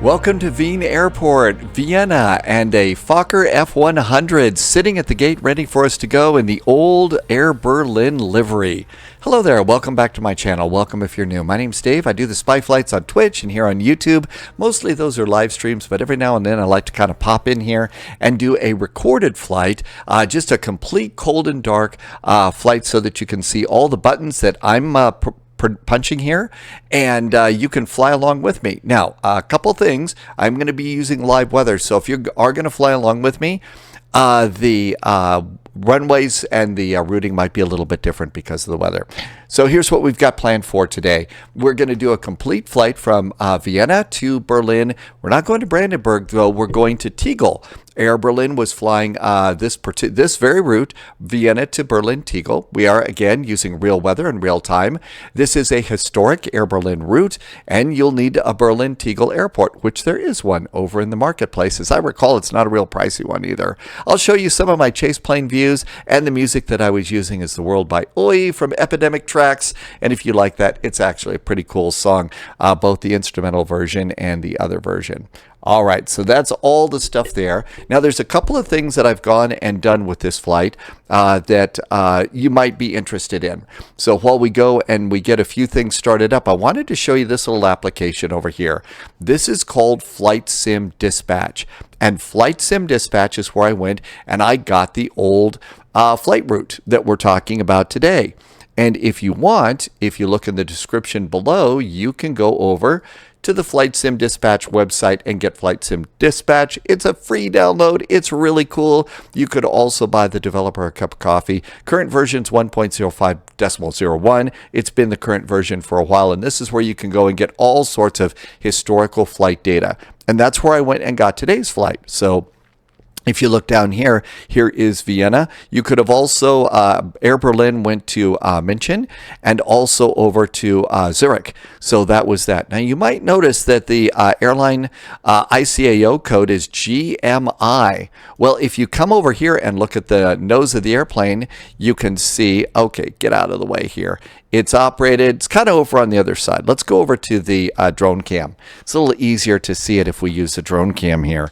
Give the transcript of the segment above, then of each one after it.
Welcome to Wien Airport, Vienna, and a Fokker F100 sitting at the gate ready for us to go in the old Air Berlin livery. Hello there, welcome back to my channel. Welcome if you're new. My name's Dave. I do the spy flights on Twitch and here on YouTube. Mostly those are live streams, but every now and then I like to kind of pop in here and do a recorded flight, just a complete cold and dark flight so that you can see all the buttons that I'm punching here, and you can fly along with me. Now, a couple things. I'm going to be using live weather, so if you are going to fly along with me, the runways and the routing might be a little bit different because of the weather. So here's what we've got planned for today. We're going to do a complete flight from Vienna to Berlin. We're not going to Brandenburg, though. We're going to Tegel. Air Berlin was flying this very route, Vienna to Berlin, Tegel. We are, again, using real weather in real time. This is a historic Air Berlin route, and you'll need a Berlin Tegel airport, which there is one over in the marketplace. As I recall, it's not a real pricey one either. I'll show you some of my chase plane views, and the music that I was using is The World by Oi from Epidemic Tracks. And if you like that, it's actually a pretty cool song, both the instrumental version and the other version. All right, so that's all the stuff there. Now, there's a couple of things that I've gone and done with this flight that you might be interested in. So while we go and we get a few things started up, I wanted to show you this little application over here. This is called Flight Sim Dispatch. And Flight Sim Dispatch is where I went and I got the old flight route that we're talking about today. And if you want, if you look in the description below, you can go over to the Flight Sim Dispatch website and get Flight Sim Dispatch. It's a free download. It's really cool. You could also buy the developer a cup of coffee. Current version's 1.05.01. It's been the current version for a while, and this is where you can go and get all sorts of historical flight data. And that's where I went and got today's flight. So if you look down here, here is Vienna. You could have also, Air Berlin went to München and also over to Zurich. So that was that. Now you might notice that the airline ICAO code is GMI. Well, if you come over here and look at the nose of the airplane, you can see, okay, get out of the way here. It's operated, it's kind of over on the other side. Let's go over to the drone cam. It's a little easier to see it if we use the drone cam here.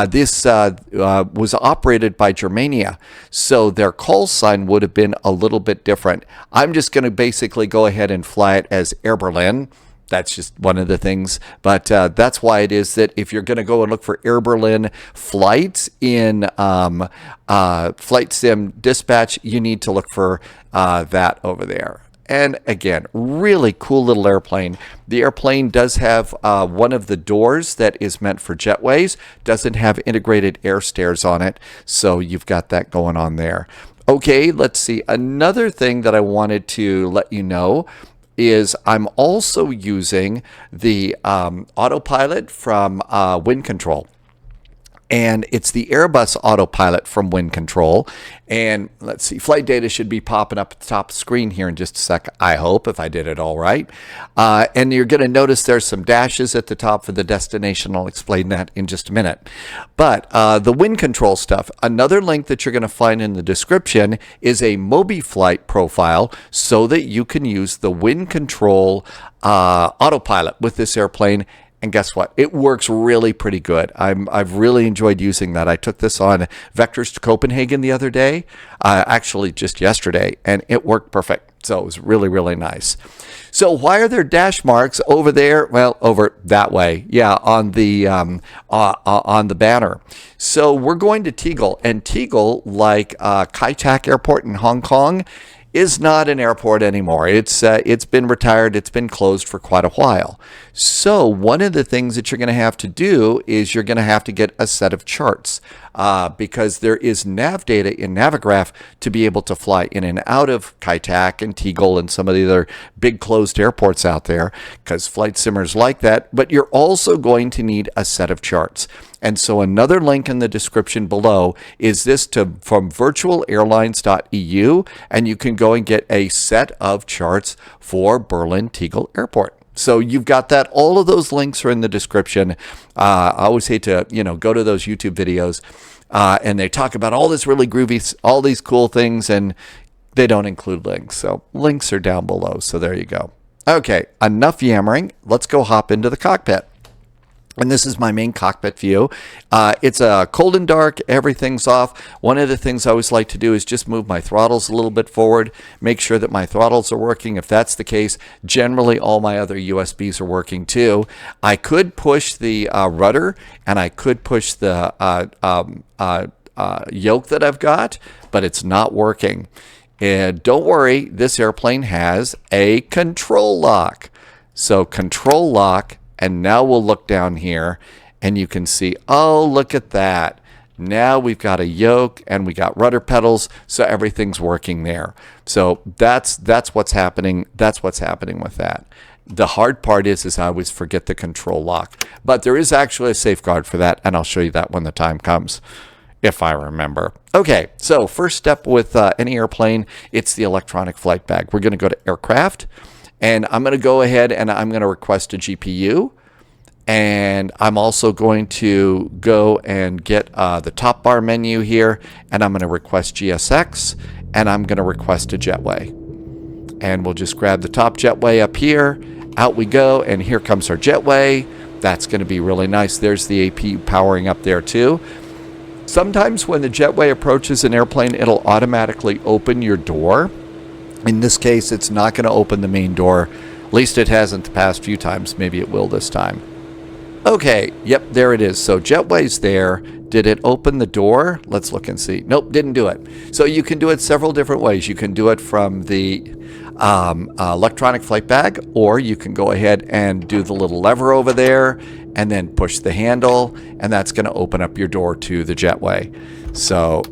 This was operated by Germania, so their call sign would have been a little bit different. I'm just going to basically go ahead and fly it as Air Berlin. That's just one of the things, but that's why it is that if you're going to go and look for Air Berlin flights in Flight Sim Dispatch, you need to look for that over there. And again, really cool little airplane. The airplane does have one of the doors that is meant for jetways. Doesn't have integrated air stairs on it. So you've got that going on there. Okay, let's see. Another thing that I wanted to let you know is I'm also using the autopilot from Wind Control. And it's the Airbus autopilot from Wind Control. And let's see, flight data should be popping up at the top of the screen here in just a sec, I hope, if I did it all right. And you're going to notice there's some dashes at the top for the destination. I'll explain that in just a minute. But the Wind Control stuff, another link that you're going to find in the description is a MobiFlight profile so that you can use the Wind Control autopilot with this airplane. And guess what? It works really pretty good. I've really enjoyed using that. I took this on Vectors to Copenhagen the other day, actually just yesterday, and it worked perfect. So it was really, really nice. So why are there dash marks over there? Well, over that way, yeah, on the banner. So we're going to Tegel, and Tegel, like Kai Tak Airport in Hong Kong, is not an airport anymore. It's been retired. It's been closed for quite a while. So one of the things that you're going to have to do is you're going to have to get a set of charts because there is nav data in Navigraph to be able to fly in and out of Kai Tak and Tegel and some of the other big closed airports out there because flight simmers like that. But you're also going to need a set of charts. And so another link in the description below is this from virtualairlines.eu, and you can go and get a set of charts for Berlin Tegel Airport. So you've got that. All of those links are in the description. I always hate to, go to those YouTube videos and they talk about all this really groovy, all these cool things, and they don't include links. So links are down below. So there you go. Okay, enough yammering. Let's go hop into the cockpit. And this is my main cockpit view. It's cold and dark. Everything's off. One of the things I always like to do is just move my throttles a little bit forward, make sure that my throttles are working. If that's the case, generally all my other USBs are working too. I could push the rudder, and I could push the yoke that I've got, but it's not working. And don't worry, this airplane has a control lock. So control lock. And now we'll look down here and you can see, oh, look at that. Now we've got a yoke and we got rudder pedals, so everything's working there. So that's what's happening. That's what's happening with that. The hard part is I always forget the control lock. But there is actually a safeguard for that, and I'll show you that when the time comes, if I remember. Okay, so first step with any airplane, it's the electronic flight bag. We're going to go to aircraft. And I'm going to go ahead and I'm going to request a GPU. And I'm also going to go and get the top bar menu here. And I'm going to request GSX. And I'm going to request a jetway. And we'll just grab the top jetway up here. Out we go. And here comes our jetway. That's going to be really nice. There's the APU powering up there too. Sometimes when the jetway approaches an airplane, it'll automatically open your door. In this case, it's not going to open the main door. At least it hasn't the past few times. Maybe it will this time. Okay, yep, there it is. So jetway's there. Did it open the door? Let's look and see. Nope, didn't do it. So you can do it several different ways. You can do it from the electronic flight bag, or you can go ahead and do the little lever over there and then push the handle, and that's going to open up your door to the jetway. So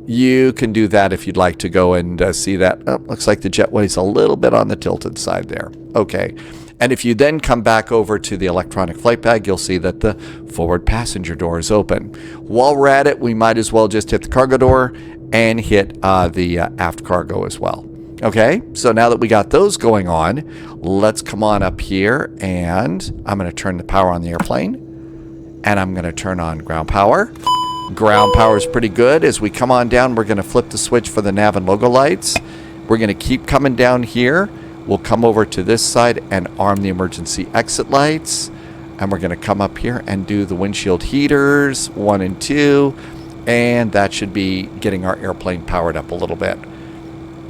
you can do that if you'd like to go and see that. Oh, looks like the jetway's a little bit on the tilted side there. Okay. And if you then come back over to the electronic flight bag, you'll see that the forward passenger door is open. While we're at it, we might as well just hit the cargo door and hit the aft cargo as well. Okay, so now that we got those going on, let's come on up here, and I'm going to turn the power on the airplane, and I'm going to turn on ground power. Ground power is pretty good. As we come on down, we're going to flip the switch for the nav and logo lights. We're going to keep coming down here. We'll come over to this side and arm the emergency exit lights. And we're going to come up here and do the windshield heaters, 1 and 2. And that should be getting our airplane powered up a little bit.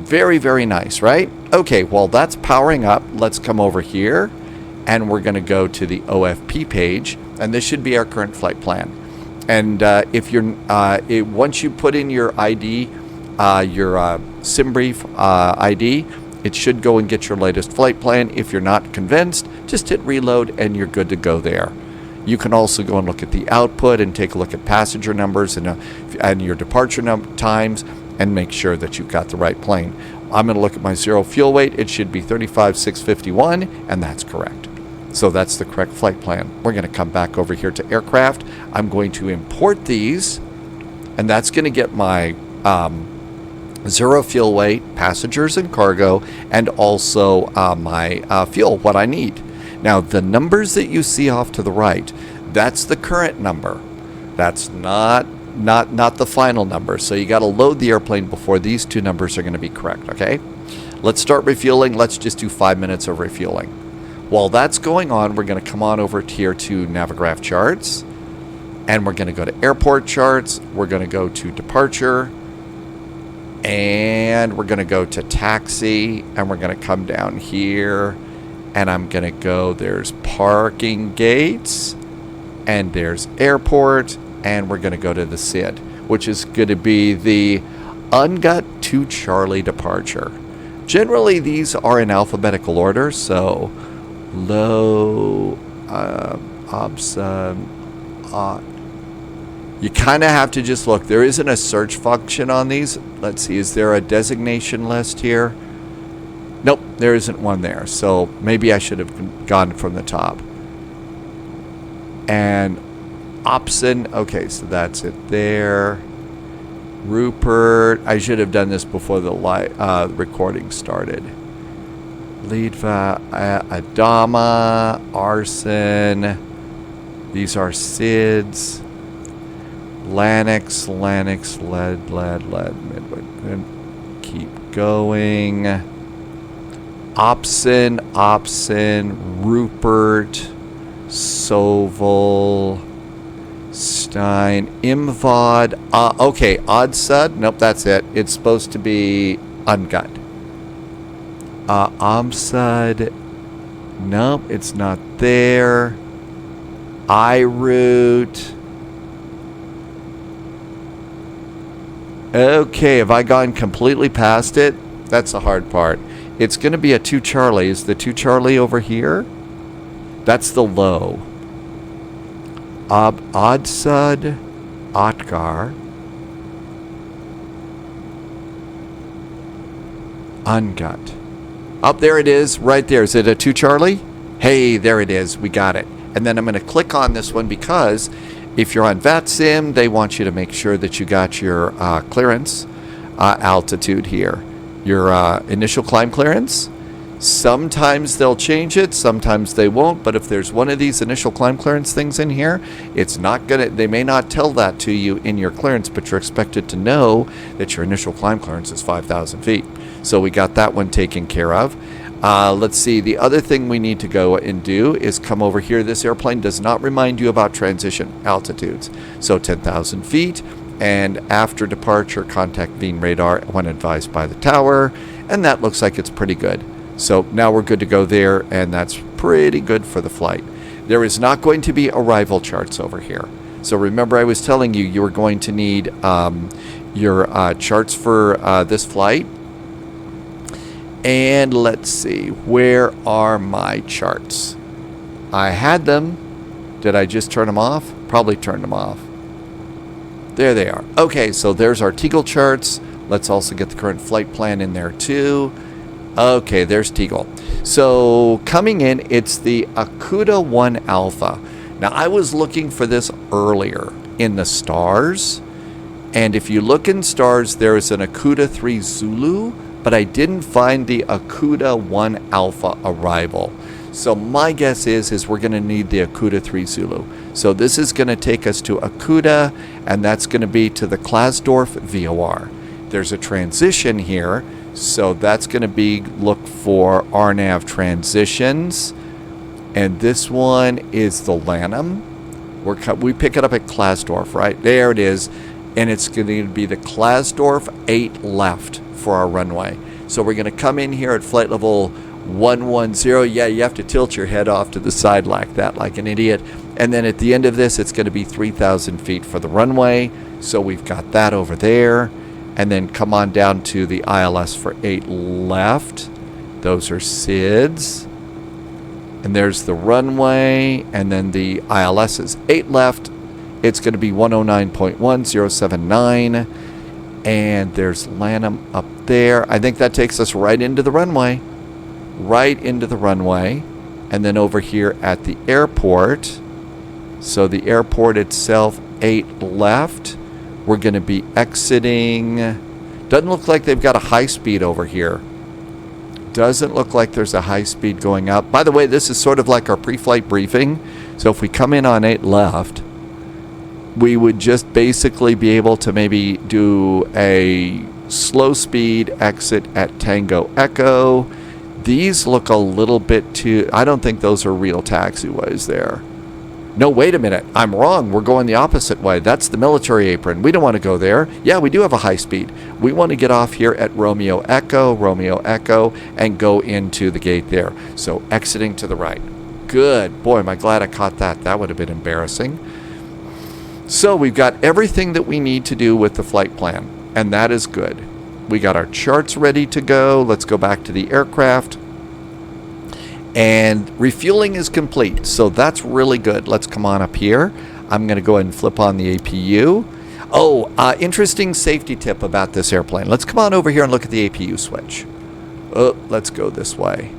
Very, very nice, right? Okay, while that's powering up, let's come over here. And we're going to go to the OFP page. And this should be our current flight plan. And if you're once you put in your ID, your sim brief ID, it should go and get your latest flight plan. If you're not convinced, just hit reload and you're good to go there. You can also go and look at the output and take a look at passenger numbers and your departure times and make sure that you've got the right plane. I'm going to look at my zero fuel weight. It should be 35,651, and that's correct. So that's the correct flight plan. We're going to come back over here to aircraft. I'm going to import these, and that's going to get my zero fuel weight, passengers and cargo, and also my fuel, what I need. Now, the numbers that you see off to the right, that's the current number. That's not the final number. So you got to load the airplane before these two numbers are going to be correct, okay? Let's start refueling. Let's just do 5 minutes of refueling. While that's going on, we're going to come on over here to Navigraph charts, and we're going to go to airport charts. We're going to go to departure, and we're going to go to taxi, and we're going to come down here, and I'm going to go, there's parking gates, and there's airport, and we're going to go to the SID, which is going to be the UNGUT to Charlie departure. Generally, these are in alphabetical order, so low, you kind of have to just look. There isn't a search function on these. Let's see, is there a designation list here? Nope, there isn't one there. So maybe I should have gone from the top. And Opson, okay, so that's it there. Rupert, I should have done this before the recording started. Lidva, Adama, Arson. These are SIDS. LANUX, lead, midway. Keep going. Opson, Rupert. Sovel, Stein, Imvod. Okay, Odsud. Nope, that's it. It's supposed to be Ungut. Amsud. Nope, it's not there. iRoot. Okay, have I gone completely past it? That's the hard part. It's going to be a 2 Charlie. Is the 2 Charlie over here? That's the low. Odsud, Otgar, Ungut. Up there it is, right there. Is it a 2 Charlie? Hey, there it is. We got it. And then I'm going to click on this one because if you're on VATSIM, they want you to make sure that you got your clearance altitude here. Your initial climb clearance. Sometimes they'll change it, sometimes they won't, but if there's one of these initial climb clearance things in here, it's not gonna, they may not tell that to you in your clearance, but you're expected to know that your initial climb clearance is 5,000 feet. So we got that one taken care of. Let's see, the other thing we need to go and do is come over here. This airplane does not remind you about transition altitudes. So 10,000 feet, and after departure, contact Veen radar when advised by the tower, and that looks like it's pretty good. So now we're good to go there, and that's pretty good for the flight. There is not going to be arrival charts over here. So remember I was telling you you were going to need your charts for this flight. And let's see, where are my charts? I had them. Did I just turn them off? Probably turned them off. There they are. Okay, so there's our Tegel charts. Let's also get the current flight plan in there too. Okay, there's Tegel. So coming in, it's the AKUDI 1 Alpha. Now I was looking for this earlier in the stars. And if you look in stars, there's an AKUDI 3 Zulu, but I didn't find the AKUDI 1 Alpha arrival. So my guess is we're going to need the AKUDI 3 Zulu. So this is going to take us to AKUDI, and that's going to be to the Klasdorf VOR. There's a transition here, so that's going to be look for RNAV transitions, and this one is the LANUX. We pick it up at Klasdorf, right? There it is, and it's going to be the Klasdorf 8 left for our runway. So we're going to come in here at flight level 110. Yeah, you have to tilt your head off to the side like that, like an idiot. And then at the end of this, it's going to be 3,000 feet for the runway. So we've got that over there. And then come on down to the ILS for 8 left. Those are SIDS. And there's the runway. And then the ILS is 8 left. It's going to be 109.1079. And there's LANUX up there. I think that takes us right into the runway. Right into the runway. And then over here at the airport. So the airport itself, 8 left. We're going to be exiting. Doesn't look like they've got a high speed over here. Doesn't look like there's a high speed going up. By the way, this is sort of like our pre-flight briefing. So if we come in on 8 left, we would just basically be able to maybe do a slow speed exit at Tango Echo. These look a little bit too... I don't think those are real taxiways there. No, wait a minute. I'm wrong. We're going the opposite way. That's the military apron. We don't want to go there. Yeah, we do have a high speed. We want to get off here at Romeo Echo, and go into the gate there. So exiting to the right. Good. Boy, am I glad I caught that. That would have been embarrassing. So we've got everything that we need to do with the flight plan, and that is good. We got our charts ready to go. Let's go back to the aircraft. And refueling is complete, so that's really good. Let's come on up here. I'm going to go ahead and flip on the APU. Oh, interesting safety tip about this airplane. Let's come on over here and look at the APU switch. Oh, let's go this way.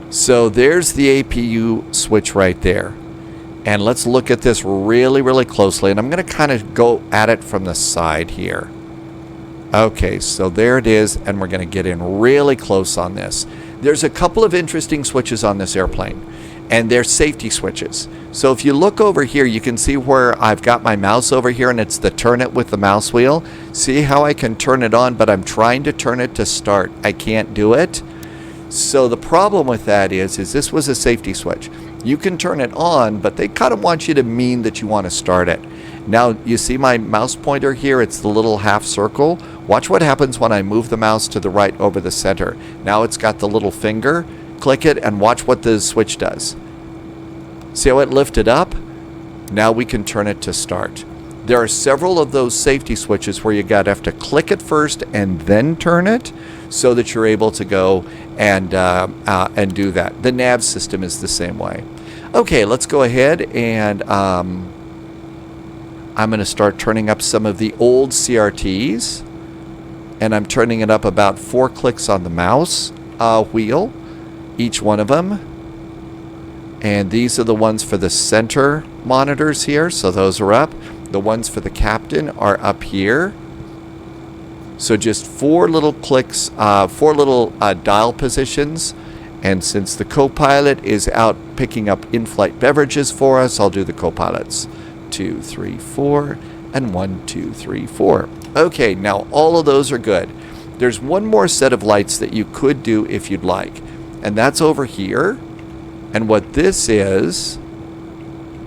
So there's the APU switch right there. And let's look at this really, really closely. And I'm going to kind of go at it from the side here. Okay, so there it is, and we're going to get in really close on this. There's a couple of interesting switches on this airplane, and they're safety switches. So if you look over here, you can see where I've got my mouse over here, and it's the turn it with the mouse wheel. See how I can turn it on, but I'm trying to turn it to start. I can't do it. So the problem with that is this was a safety switch. You can turn it on, but they kind of want you to mean that you want to start it. Now, you see my mouse pointer here? It's the little half circle. Watch what happens when I move the mouse to the right over the center. Now it's got the little finger. Click it and watch what the switch does. See how it lifted up? Now we can turn it to start. There are several of those safety switches where you have to click it first and then turn it so that you're able to go and do that. The nav system is the same way. Okay, let's go ahead and I'm going to start turning up some of the old CRTs, and I'm turning it up about 4 clicks on the mouse wheel, each one of them. And these are the ones for the center monitors here, so those are up. The ones for the captain are up here. So just 4 little clicks, 4 little dial positions. And since the co-pilot is out picking up in-flight beverages for us, I'll do the co-pilots. 2, 3, 4, and 1, 2, 3, 4. Okay, now all of those are good. There's one more set of lights that you could do if you'd like, and that's over here. And what this is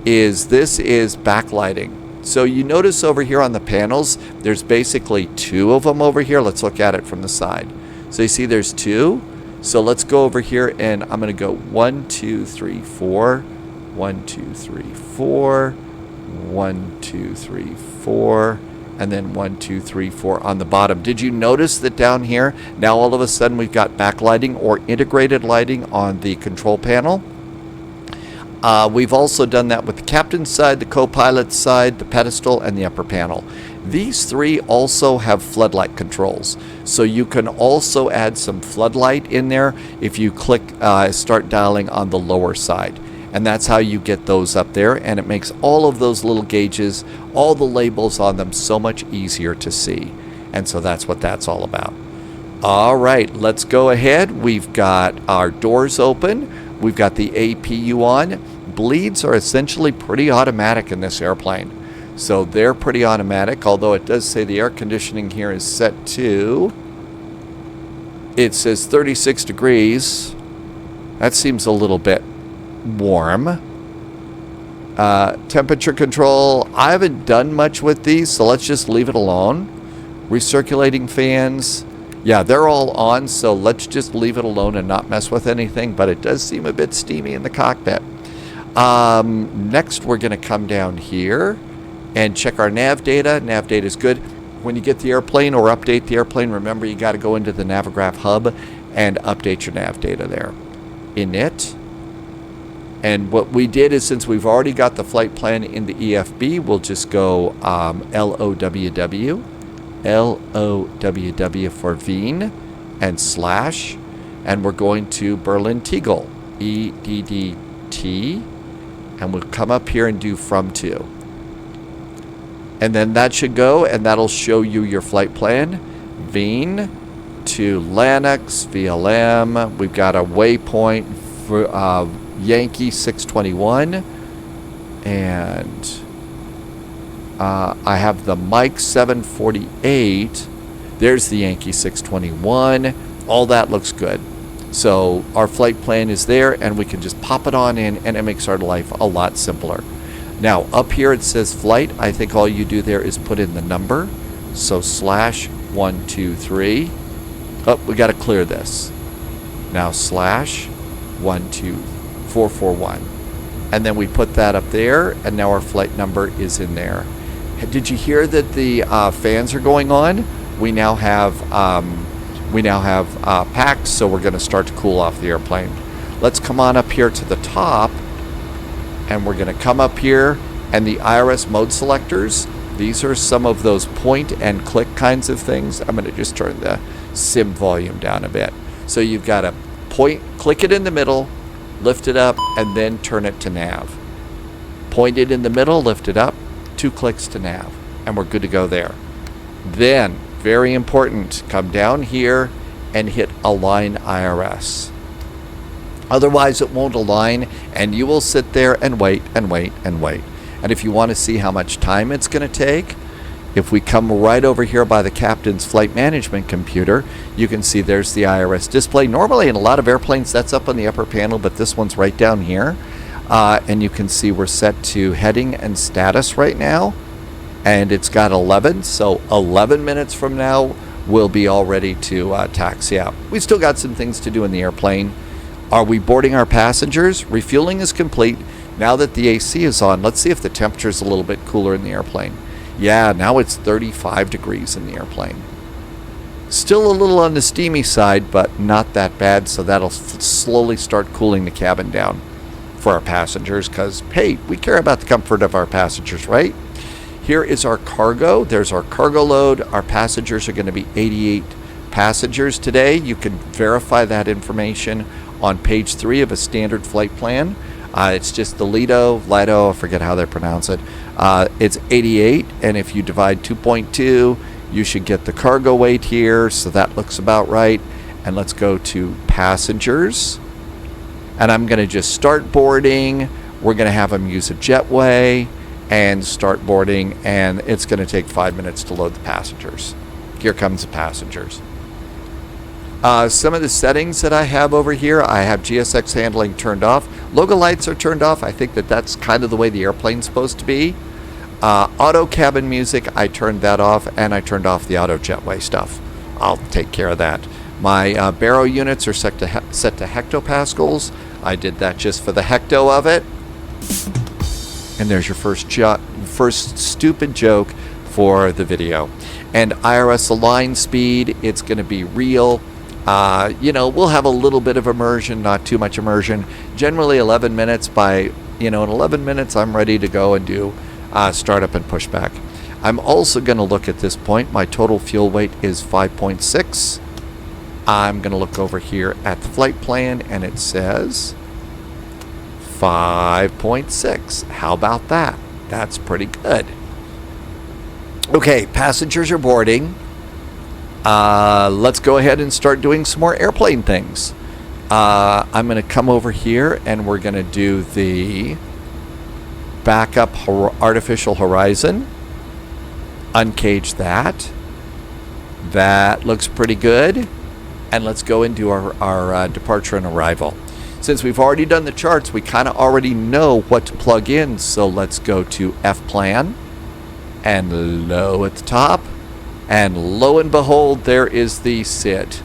backlighting. So you notice over here on the panels, there's basically 2 of them over here. Let's look at it from the side. So you see there's 2. So let's go over here, and I'm going to go 1, 2, 3, 4, 1, 2, 3, 4, 1, 2, 3, 4, and then 1, 2, 3, 4 on the bottom. Did you notice that down here, now all of a sudden we've got backlighting or integrated lighting on the control panel? We've also done that with the captain's side, the co-pilot's side, the pedestal, and the upper panel. These 3 also have floodlight controls. So you can also add some floodlight in there if you click start dialing on the lower side. And that's how you get those up there, and it makes all of those little gauges, all the labels on them, so much easier to see. And so that's what that's all about. All right, let's go ahead. We've got our doors open. We've got the APU on. Bleeds are essentially pretty automatic in this airplane. So they're pretty automatic, although it does say the air conditioning here is set to, it says 36 degrees. That seems a little bit warm. Temperature control, I haven't done much with these, so let's just leave it alone. Recirculating fans, yeah, they're all on, so let's just leave it alone and not mess with anything, but it does seem a bit steamy in the cockpit. Next, we're going to come down here and check our nav data. Nav data is good. When you get the airplane or update the airplane, remember you got to go into the Navigraph hub and update your nav data there. Init. And what we did is, since we've already got the flight plan in the EFB, we'll just go LOWW, LOWW for Wien, and slash, and we're going to Berlin Tegel, EDDT, and we'll come up here and do from to. And then that should go, and that'll show you your flight plan. Wien to LANUX, VLM, we've got a waypoint for Yankee 621, and I have the Mike 748. There's the Yankee 621. All that looks good. So our flight plan is there, and we can just pop it on in, and it makes our life a lot simpler. Now up here it says flight. I think all you do there is put in the number. So slash 123. Oh, we got to clear this. Now slash 12441, and then we put that up there, and now our flight number is in there. Did you hear that the fans are going on? We now have packs, so we're going to start to cool off the airplane. Let's come on up here to the top, and we're going to come up here, and the IRS mode selectors. These are some of those point and click kinds of things. I'm going to just turn the sim volume down a bit. So you've got to point, click it in the middle, lift it up, and then turn it to nav. Point it in the middle, lift it up, 2 clicks to nav, and we're good to go there. Then, very important, come down here and hit align IRS. Otherwise it won't align, and you will sit there and wait and wait and wait. And if you want to see how much time it's going to take, If we come right over here by the captain's flight management computer, you can see there's the IRS display. Normally in a lot of airplanes that's up on the upper panel, but this one's right down here. And you can see we're set to heading and status right now. And it's got 11, so 11 minutes from now we'll be all ready to taxi out. We still got some things to do in the airplane. Are we boarding our passengers? Refueling is complete. Now that the AC is on, let's see if the temperature is a little bit cooler in the airplane. Yeah, now it's 35 degrees in the airplane. Still a little on the steamy side, but not that bad, so that'll slowly start cooling the cabin down for our passengers, because, hey, we care about the comfort of our passengers, right? Here is our cargo. There's our cargo load. Our passengers are going to be 88 passengers today. You can verify that information on page 3 of a standard flight plan. It's just the LIDO, I forget how they pronounce it. It's 88, and if you divide 2.2, you should get the cargo weight here, so that looks about right. And let's go to passengers. And I'm going to just start boarding. We're going to have them use a jetway and start boarding, and it's going to take 5 minutes to load the passengers. Here comes the passengers. Some of the settings that I have over here, I have GSX handling turned off. Logo lights are turned off. I think that that's kind of the way the airplane's supposed to be. Auto cabin music, I turned that off, and I turned off the auto jetway stuff. I'll take care of that. My baro units are set to hectopascals. I did that just for the hecto of it. And there's your first stupid joke for the video. And IRS align speed, it's going to be real. You know, we'll have a little bit of immersion, not too much immersion. Generally 11 minutes. By, in 11 minutes, I'm ready to go and do startup and pushback. I'm also going to look at this point. My total fuel weight is 5.6. I'm going to look over here at the flight plan, and it says 5.6. How about that? That's pretty good. Okay, passengers are boarding. Let's go ahead and start doing some more airplane things. I'm going to come over here, and we're going to do the backup artificial horizon. Uncage that. That looks pretty good. And let's go into our departure and arrival. Since we've already done the charts, we kind of already know what to plug in. So let's go to F plan and low at the top. And lo and behold, there is the SID.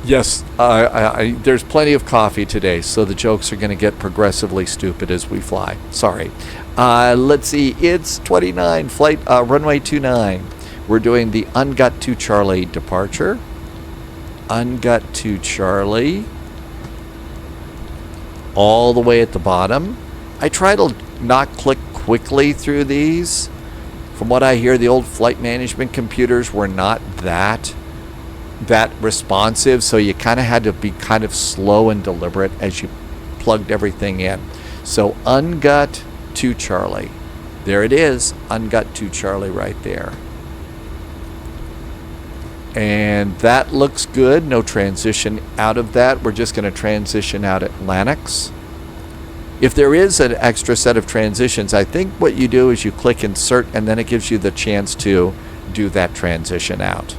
Yes, there's plenty of coffee today, so the jokes are going to get progressively stupid as we fly. Sorry. Let's see. It's 29, flight runway 29. We're doing the ungut to Charlie departure. Ungut to Charlie. All the way at the bottom. I try to not click quickly through these. From what I hear, the old flight management computers were not that responsive, so you kind of had to be kind of slow and deliberate as you plugged everything in. So ungut to Charlie. There it is. Ungut to Charlie right there. And that looks good. No transition out of that. We're just going to transition out at LANUX. If there is an extra set of transitions, I think what you do is you click insert, and then it gives you the chance to do that transition out.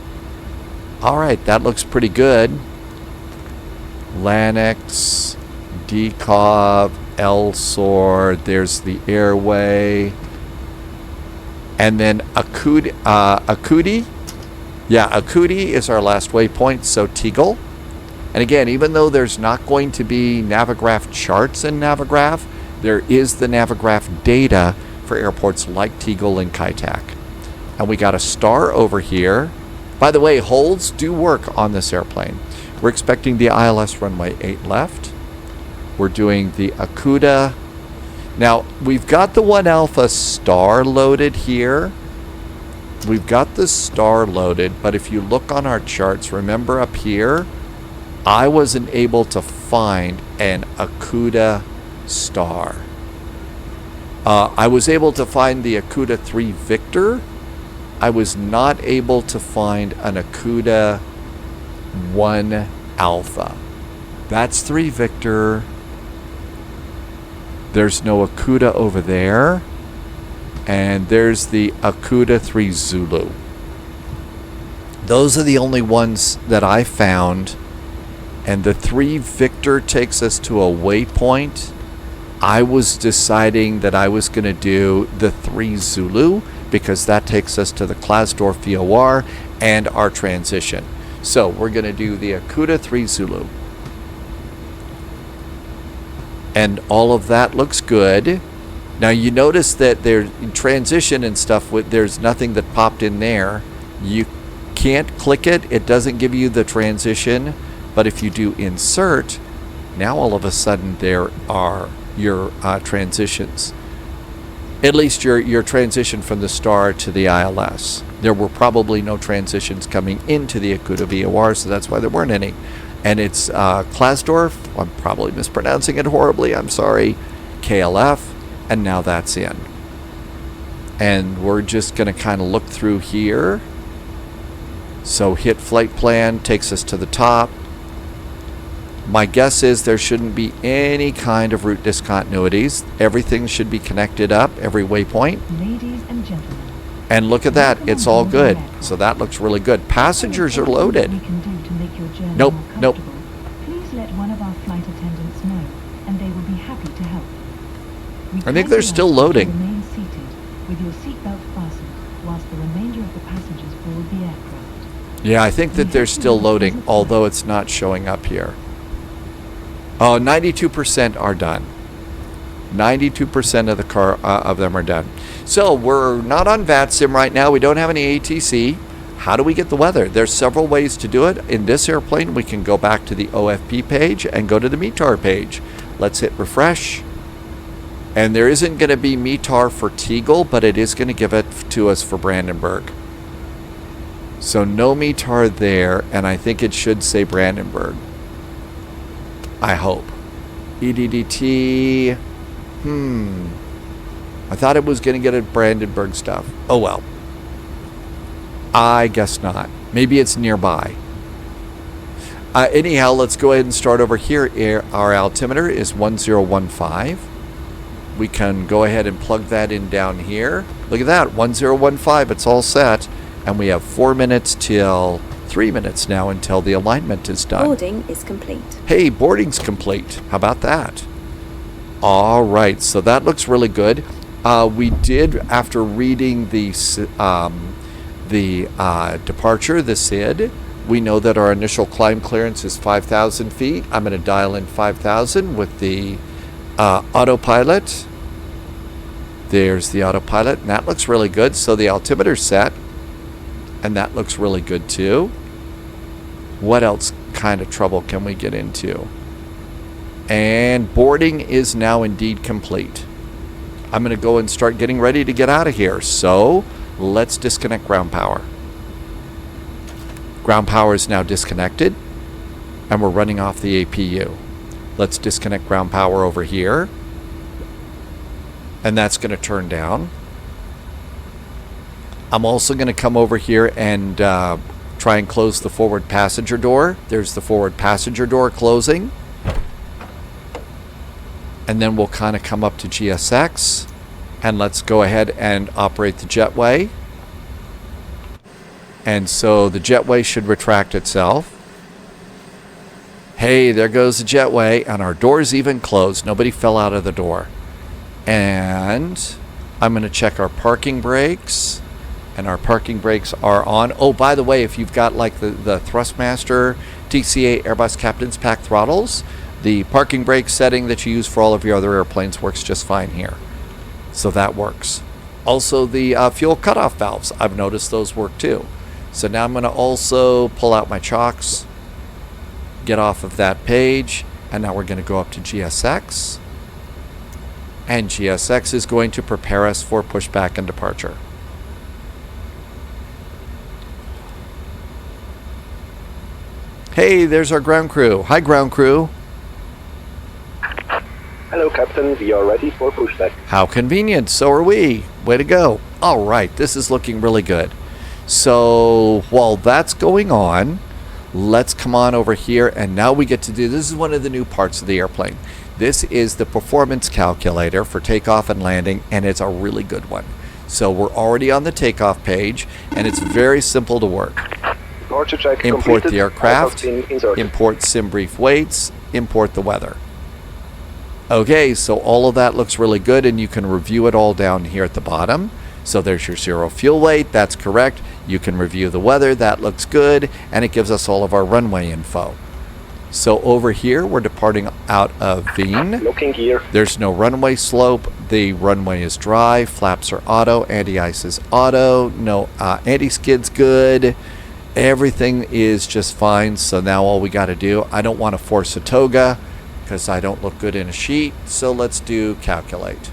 All right, that looks pretty good. LANUX, DEKOV, LSOR, there's the airway. And then AKUDI. Yeah, AKUDI is our last waypoint, so Tegel. And again, even though there's not going to be Navigraph charts in Navigraph, there is the Navigraph data for airports like Tegel and Kaitak. And we got a star over here. By the way, holds do work on this airplane. We're expecting the ILS runway 8 left. We're doing the AKUDA. Now, we've got the 1 Alpha star loaded here. We've got the star loaded, but if you look on our charts, remember up here, I wasn't able to find an AKUDA star. I was able to find the AKUDA 3 Victor. I was not able to find an AKUDA 1 Alpha. That's 3 Victor. There's no AKUDA over there. And there's the AKUDI 3 Zulu. Those are the only ones that I found. And the 3 Victor takes us to a waypoint. I was deciding that I was going to do the 3 Zulu because that takes us to the Klasdorf VOR and our transition. So we're going to do the AKUDI 3 Zulu. And all of that looks good. Now you notice that there's transition and stuff, there's nothing that popped in there. You can't click it. It doesn't give you the transition. But if you do insert, now all of a sudden there are your transitions. At least your transition from the star to the ILS. There were probably no transitions coming into the AKUDI VOR, so that's why there weren't any. And it's Klasdorf, I'm probably mispronouncing it horribly, I'm sorry, KLF, and now that's in. And we're just going to kind of look through here. So hit flight plan, takes us to the top. My guess is there shouldn't be any kind of route discontinuities. Everything should be connected up, every waypoint. Ladies and gentlemen. And look at that, it's all good. So that looks really good. Passengers are loaded. Nope, nope. Please let one of our flight attendants know, and they will be happy to help. I think they're still loading. Remain seated with your seatbelt fastened whilst the remainder of the passengers board the aircraft. Yeah, I think that they're still loading, although it's not showing up here. Oh, 92% are done. 92% of the car of them are done. So we're not on VATSIM right now. We don't have any ATC. How do we get the weather? There's several ways to do it. In this airplane, we can go back to the OFP page and go to the METAR page. Let's hit refresh. And there isn't going to be METAR for Tegel, but it is going to give it to us for Brandenburg. So no METAR there, and I think it should say Brandenburg. I hope. EDDT. I thought it was going to get at Brandenburg stuff. Oh well. I guess not. Maybe it's nearby. Anyhow, let's go ahead and start over here. Our altimeter is 1015. We can go ahead and plug that in down here. Look at that, 1015. It's all set. And we have 4 minutes till 3 minutes now until the alignment is done. Boarding is complete. Hey, boarding's complete. How about that? All right, so that looks really good. We did, after reading the departure, the SID, we know that our initial climb clearance is 5,000 feet. I'm going to dial in 5,000 with the autopilot. There's the autopilot, and that looks really good. So the altimeter's set, and that looks really good too. What else kind of trouble can we get into? And boarding is now indeed complete. I'm going to go and start getting ready to get out of here. So let's disconnect ground power. Ground power is now disconnected, and we're running off the APU. Let's disconnect ground power over here, and that's going to turn down. I'm also going to come over here and try and close the forward passenger door. There's the forward passenger door closing. And then we'll kind of come up to GSX, and let's go ahead and operate the jetway. And so the jetway should retract itself. Hey, there goes the jetway, and our door's even closed. Nobody fell out of the door. And I'm going to check our parking brakes, and our parking brakes are on. Oh, by the way, if you've got like the Thrustmaster TCA Airbus Captain's Pack throttles, the parking brake setting that you use for all of your other airplanes works just fine here. So that works. Also, the fuel cutoff valves, I've noticed those work too. So now I'm going to also pull out my chocks, get off of that page, and now we're going to go up to GSX. And GSX is going to prepare us for pushback and departure. Hey, there's our ground crew. Hi, ground crew. Hello, Captain. We are ready for pushback. How convenient. So are we. Way to go. All right. This is looking really good. So while that's going on, let's come on over here. And now we get to do, this is one of the new parts of the airplane. This is the performance calculator for takeoff and landing, and it's a really good one. So we're already on the takeoff page, and it's very simple to work. Departure check Import completed. the aircraft, Aircraft been inserted. import sim brief weights, import the weather. Okay, so all of that looks really good, and you can review it all down here at the bottom. So there's your 0 fuel weight, that's correct. You can review the weather, that looks good, and it gives us all of our runway info. So over here, we're departing out of Vienna. Looking gear. There's no runway slope. The runway is dry. Flaps are auto. Anti-ice is auto. No anti-skid's good. Everything is just fine. So now all we got to do, I don't want to force a toga because I don't look good in a sheet. So let's do calculate.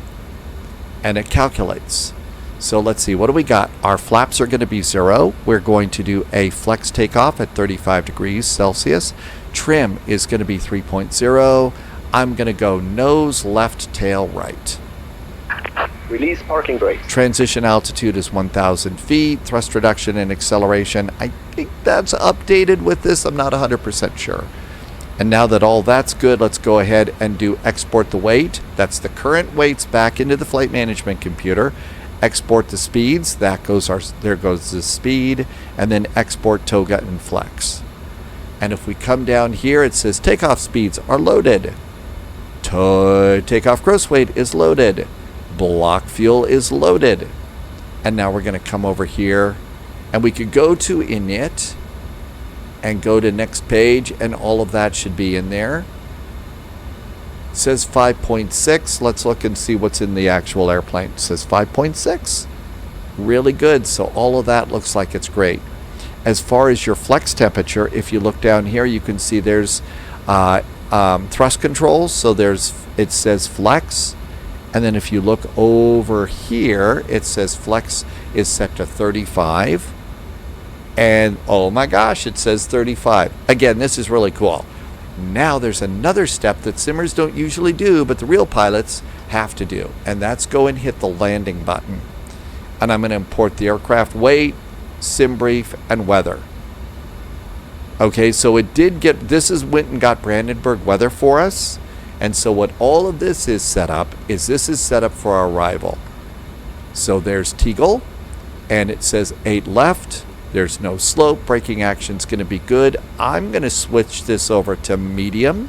And it calculates. So let's see, what do we got? Our flaps are going to be 0. We're going to do a flex takeoff at 35 degrees Celsius. Trim is going to be 3.0. I'm going to go nose left, tail right. Release parking brakes. Transition altitude is 1,000 feet. Thrust reduction and acceleration, I think that's updated with this. I'm not 100% sure. And now that all that's good, let's go ahead and do export the weight. That's the current weights back into the flight management computer. Export the speeds. That goes there goes the speed. And then export toga and flex. And if we come down here, it says takeoff speeds are loaded. Takeoff gross weight is loaded. Block fuel is loaded. And now we're going to come over here, and we could go to init and go to next page, and all of that should be in there. It says 5.6. Let's look and see what's in the actual airplane. It says 5.6. Really good. So all of that looks like it's great. As far as your flex temperature, if you look down here, you can see there's thrust controls. So it says flex. And then if you look over here, it says flex is set to 35. And oh my gosh, it says 35. Again, this is really cool. Now there's another step that simmers don't usually do, but the real pilots have to do. And that's go and hit the landing button. And I'm going to import the aircraft weight, sim brief, and weather. Okay, so it did get, this is went and got Brandenburg weather for us. And so what all of this is set up is this is set up for our arrival. So there's Tegel, and it says 8 left. There's no slope. Braking action's going to be good. I'm going to switch this over to medium,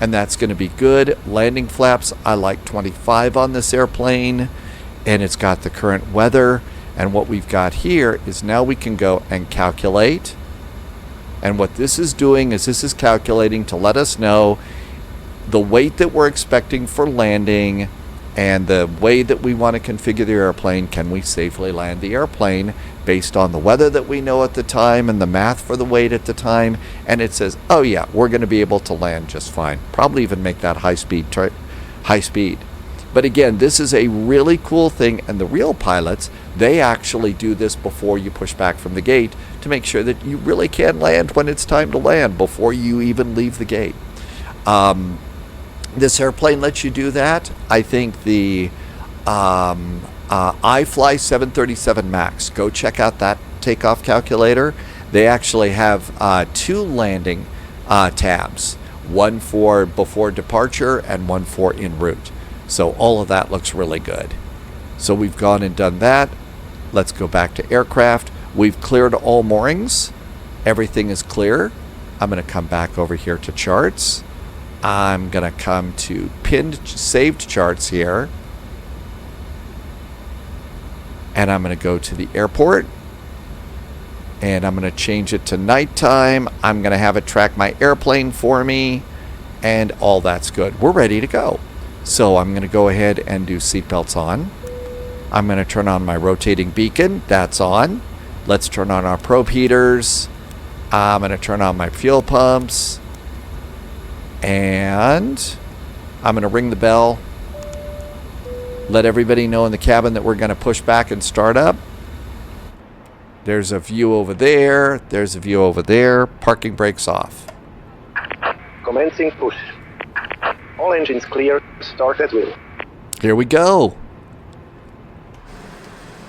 and that's going to be good. Landing flaps, I like 25 on this airplane, and it's got the current weather. And what we've got here is now we can go and calculate. And what this is doing is this is calculating to let us know the weight that we're expecting for landing and the way that we want to configure the airplane. Can we safely land the airplane based on the weather that we know at the time and the math for the weight at the time? And it says, oh yeah, we're going to be able to land just fine. Probably even make that high speed. But again, this is a really cool thing, and the real pilots, they actually do this before you push back from the gate to make sure that you really can land when it's time to land before you even leave the gate. This airplane lets you do that. I think the iFly 737 MAX, go check out that takeoff calculator. They actually have 2 landing tabs, one for before departure and one for en route. So all of that looks really good. So we've gone and done that. Let's go back to aircraft. We've cleared all moorings. Everything is clear. I'm going to come back over here to charts. I'm going to come to pinned saved charts here. And I'm going to go to the airport. And I'm going to change it to nighttime. I'm going to have it track my airplane for me. And all that's good. We're ready to go. So I'm going to go ahead and do seatbelts on. I'm going to turn on my rotating beacon. That's on. Let's turn on our probe heaters. I'm going to turn on my fuel pumps. And I'm going to ring the bell. Let everybody know in the cabin that we're going to push back and start up. There's a view over there. There's a view over there. Parking brakes off. Commencing push. All engines clear. Start at will. Here we go.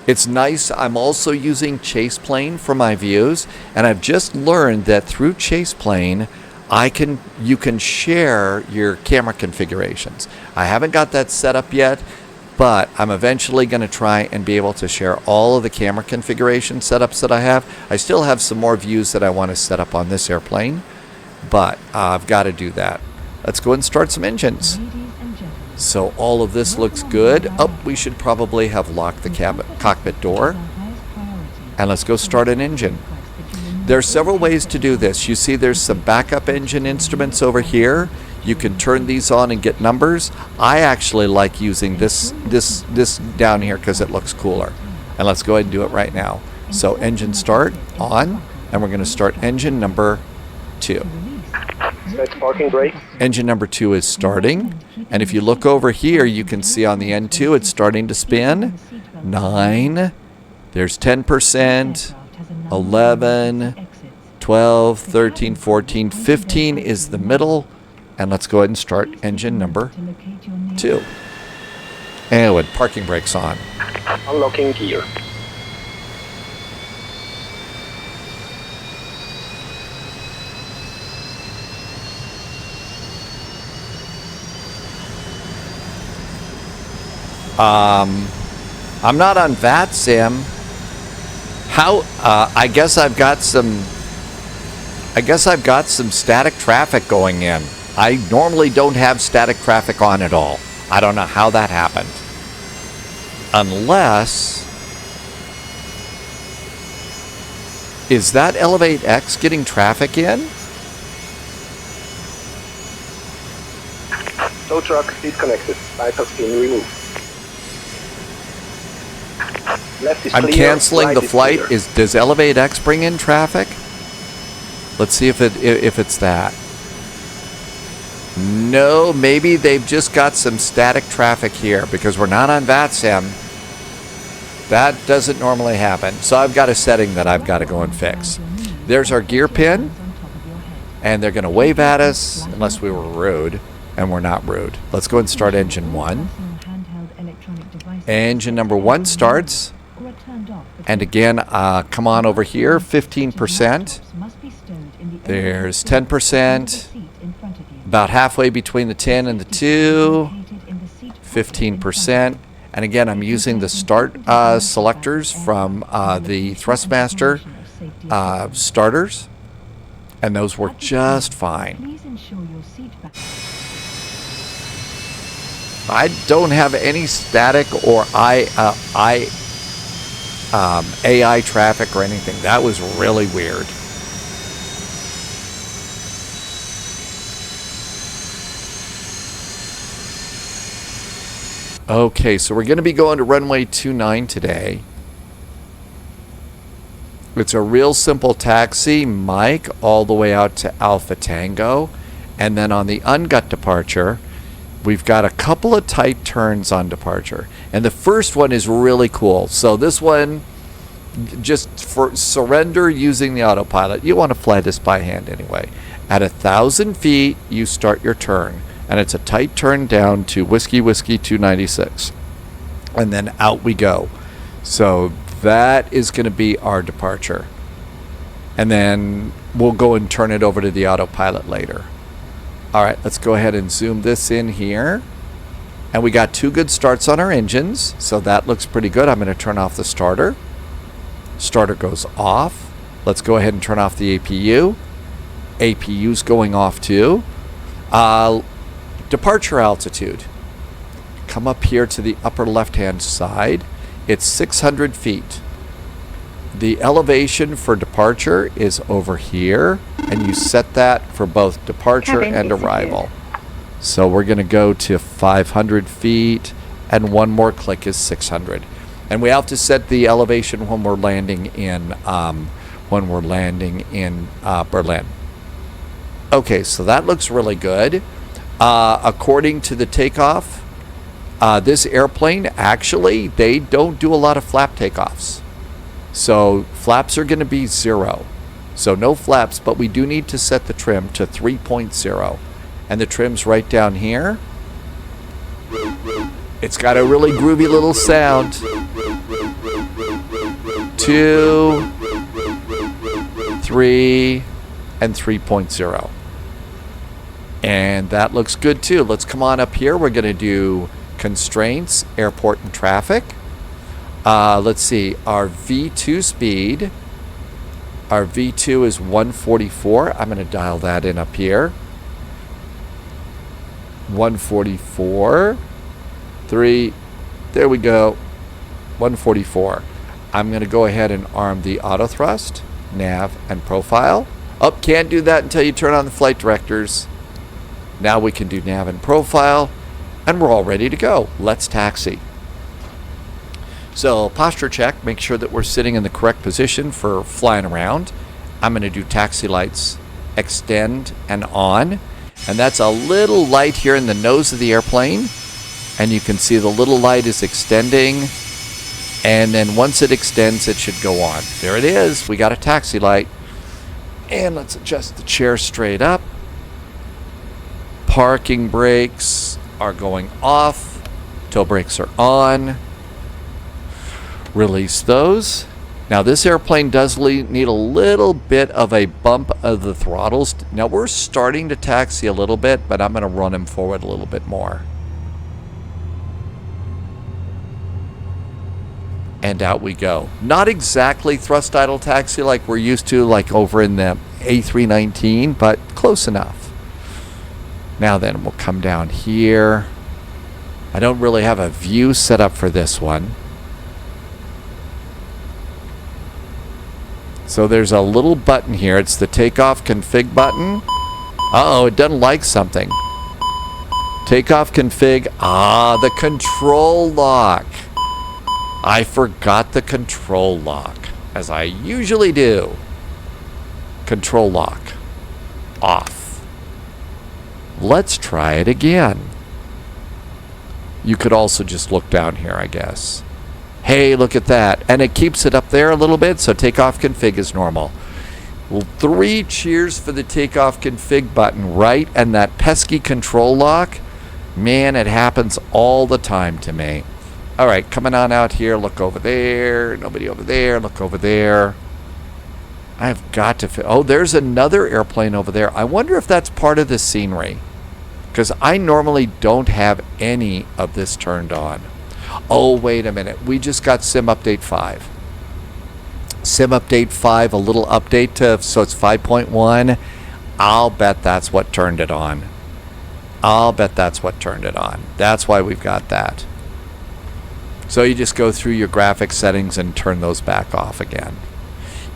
It's nice. I'm also using Chase Plane for my views, and I've just learned that through Chase Plane, you can share your camera configurations. I haven't got that set up yet. but I'm eventually going to try and be able to share all of the camera configuration setups that I have. I still have some more views that I want to set up on this airplane, but I've got to do that. Let's go and start some engines. So all of this looks good. Oh, we should probably have locked the cockpit door. And let's go start an engine. There are several ways to do this. You see there's some backup engine instruments over here. You can turn these on and get numbers. I actually like using this down here because it looks cooler. And let's go ahead and do it right now. So engine start, on, and we're going to start engine number 2. Set parking brake. Engine number 2 is starting. And if you look over here, you can see on the N2 it's starting to spin. 9. There's 10%. 11. 12. 13. 14. 15 is the middle. And let's go ahead and start engine number 2. And with parking brakes on. Unlocking gear. I'm not on VATSIM. How? I guess I've got some static traffic going in. I normally don't have static traffic on at all. I don't know how that happened. Unless, is that Elevate X getting traffic in? Tow truck disconnected. Bypass pin removed. Left is I'm clear, canceling right the is flight. clear. Does Elevate X bring in traffic? Let's see if it's that. No, maybe they've just got some static traffic here because we're not on VATSIM. That doesn't normally happen. So I've got a setting that I've got to go and fix. There's our gear pin, and they're going to wave at us unless we were rude, and we're not rude. Let's go and start engine 1. Engine number 1 starts. And again, come on over here, 15%. There's 10%. About halfway between the 10 and the 2. 15%. And again, I'm using the start selectors from the Thrustmaster starters. And those work just fine. I don't have any static or AI traffic or anything. That was really weird. Okay, so we're going to be going to runway 29 today. It's a real simple taxi, Mike, all the way out to Alpha Tango. And then on the ungut departure, we've got a couple of tight turns on departure. And the first one is really cool. So this one, just for surrender using the autopilot. You want to fly this by hand anyway. At 1,000 feet, you start your turn. And it's a tight turn down to Whiskey Whiskey 296. And then out we go. So that is going to be our departure. And then we'll go and turn it over to the autopilot later. All right, let's go ahead and zoom this in here. And we got 2 good starts on our engines. So that looks pretty good. I'm going to turn off the starter. Starter goes off. Let's go ahead and turn off the APU. APU's going off too. Departure altitude. Come up here to the upper left-hand side. It's 600 feet. The elevation for departure is over here, and you set that for both departure and arrival. So we're going to go to 500 feet, and one more click is 600. And we have to set the elevation when we're landing in Berlin. Okay, so that looks really good. According to the takeoff, this airplane, actually, they don't do a lot of flap takeoffs. So flaps are going to be 0. So no flaps, but we do need to set the trim to 3.0. And the trim's right down here. It's got a really groovy little sound. 2, 3, and 3.0. And that looks good too. Let's come on up here. We're going to do constraints, airport and traffic. Let's see, our V2 speed. Our V2 is 144. I'm going to dial that in up here. 144. 3. There we go. 144. I'm going to go ahead and arm the auto thrust, nav, and profile. Oh, can't do that until you turn on the flight directors. Now we can do nav and profile, and we're all ready to go. Let's taxi. So posture check, make sure that we're sitting in the correct position for flying around. I'm going to do taxi lights extend and on. And that's a little light here in the nose of the airplane. And you can see the little light is extending. And then once it extends, it should go on. There it is. We got a taxi light. And let's adjust the chair straight up. Parking brakes are going off. Tow brakes are on. Release those. Now this airplane does need a little bit of a bump of the throttles. Now we're starting to taxi a little bit, but I'm going to run him forward a little bit more. And out we go. Not exactly thrust idle taxi like we're used to, like over in the A319, but close enough. Now then, we'll come down here. I don't really have a view set up for this one. So there's a little button here. It's the takeoff config button. Uh-oh, it doesn't like something. Takeoff config. Ah, the control lock. I forgot the control lock, as I usually do. Control lock. Off. Let's try it again. You could also just look down here, I guess. Hey, look at that. And it keeps it up there a little bit, so takeoff config is normal. Well, 3 cheers for the takeoff config button, right? And that pesky control lock, man, it happens all the time to me. All right, coming on out here, look over there. Nobody over there, look over there. I've got to... Oh, there's another airplane over there. I wonder if that's part of the scenery, because I normally don't have any of this turned on. Oh, wait a minute. We just got Sim Update 5. Sim Update 5, a little update to, so it's 5.1. I'll bet that's what turned it on. I'll bet that's what turned it on. That's why we've got that. So you just go through your graphics settings and turn those back off again.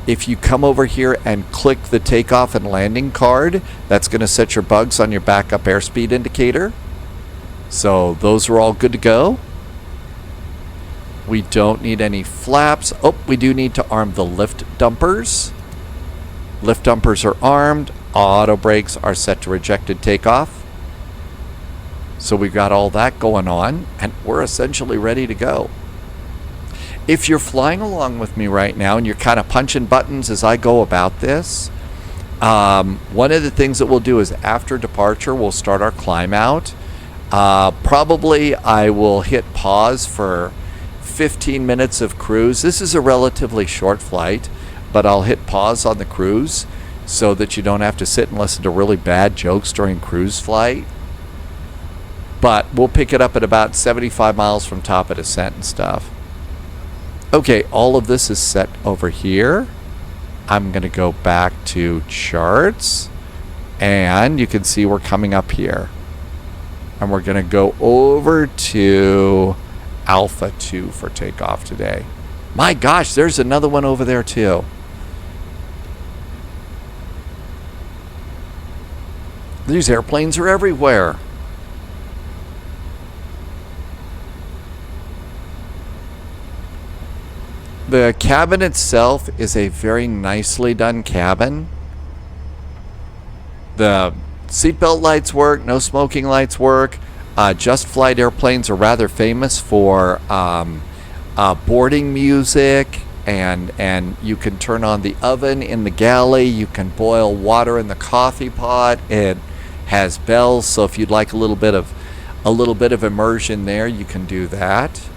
If you come over here and click the takeoff and landing card, that's going to set your bugs on your backup airspeed indicator. So those are all good to go. We don't need any flaps. Oh, we do need to arm the lift dumpers. Lift dumpers are armed. Auto brakes are set to rejected takeoff. So we've got all that going on, and we're essentially ready to go. If you're flying along with me right now and you're kind of punching buttons as I go about this, one of the things that we'll do is after departure, we'll start our climb out. Probably I will hit pause for 15 minutes of cruise. This is a relatively short flight, but I'll hit pause on the cruise so that you don't have to sit and listen to really bad jokes during cruise flight. But we'll pick it up at about 75 miles from top of descent and stuff. Okay, all of this is set over here. I'm going to go back to charts, and you can see we're coming up here. And we're going to go over to Alpha 2 for takeoff today. My gosh, there's another one over there too. These airplanes are everywhere. The cabin itself is a very nicely done cabin. The seatbelt lights work, no smoking lights work. Just Flight airplanes are rather famous for boarding music, and you can turn on the oven in the galley. You can boil water in the coffee pot. It has bells, so if you'd like a little bit of immersion there, you can do that.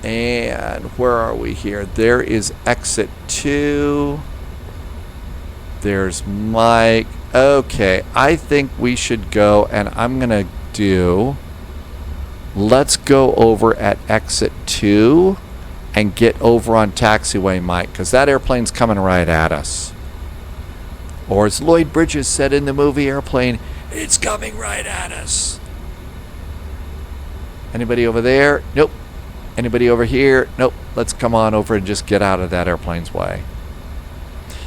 And where are we here? There is exit 2. There's Mike. Okay, I think we should go, and I'm going to do, let's go over at exit 2 and get over on taxiway, Mike, because that airplane's coming right at us. Or as Lloyd Bridges said in the movie Airplane, it's coming right at us. Anybody over there? Nope. Anybody over here? Nope. Let's come on over and just get out of that airplane's way.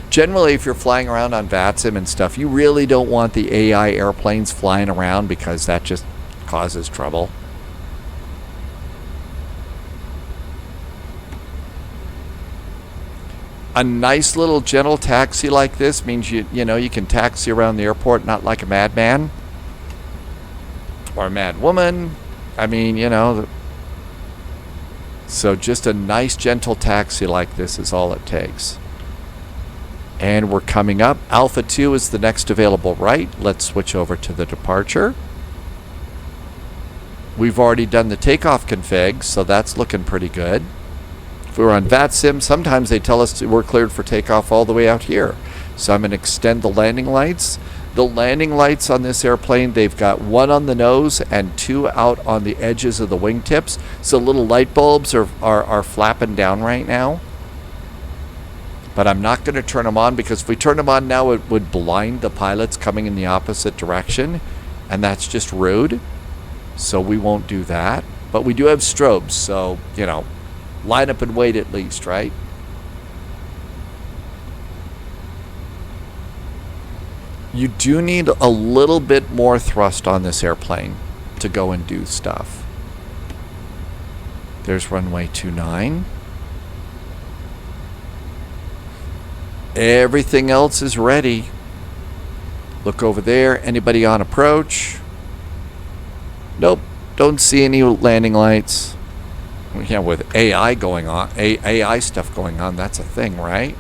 Generally, if you're flying around on VATSIM and stuff, you really don't want the AI airplanes flying around because that just causes trouble. A nice little gentle taxi like this means you know you can taxi around the airport not like a madman or a mad woman. I mean, you know, so just a nice gentle taxi like this is all it takes. And we're coming up. Alpha 2 is the next available right. Let's switch over to the departure. We've already done the takeoff config, so that's looking pretty good. If we were on VATSIM, sometimes they tell us we're cleared for takeoff all the way out here. So I'm going to extend the landing lights. The landing lights on this airplane, they've got one on the nose and two out on the edges of the wingtips. So little light bulbs are flapping down right now. But I'm not going to turn them on because if we turn them on now, it would blind the pilots coming in the opposite direction. And that's just rude. So we won't do that. But we do have strobes, so, you know, line up and wait at least, right? You do need a little bit more thrust on this airplane to go and do stuff. There's runway 29. Everything else is ready. Look over there. Anybody on approach? Nope. Don't see any landing lights. Yeah, with AI going on, AI stuff going on, that's a thing, right?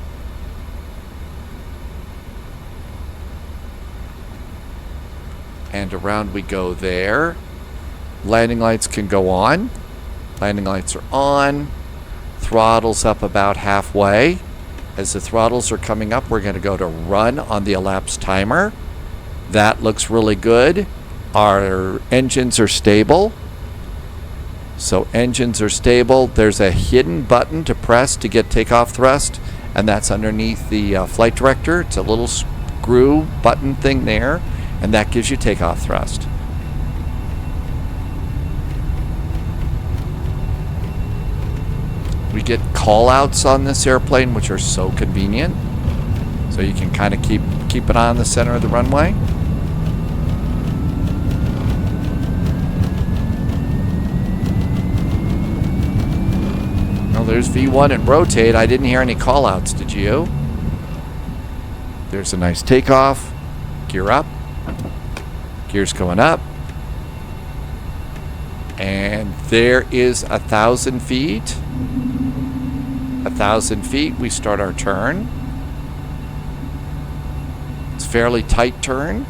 And around we go there. Landing lights can go on. Landing lights are on. Throttle's up about halfway. As the throttles are coming up, we're going to go to run on the elapsed timer. That looks really good. Our engines are stable. So engines are stable. There's a hidden button to press to get takeoff thrust, and that's underneath the flight director. It's a little screw button thing there, and that gives you takeoff thrust. We get call-outs on this airplane, which are so convenient. So you can kind of keep it on the center of the runway. Well, there's V1 and rotate. I didn't hear any call-outs, did you? There's a nice takeoff. Gear up. Gears going up. And there is 1,000 feet. 1,000 feet, we start our turn. It's a fairly tight turn.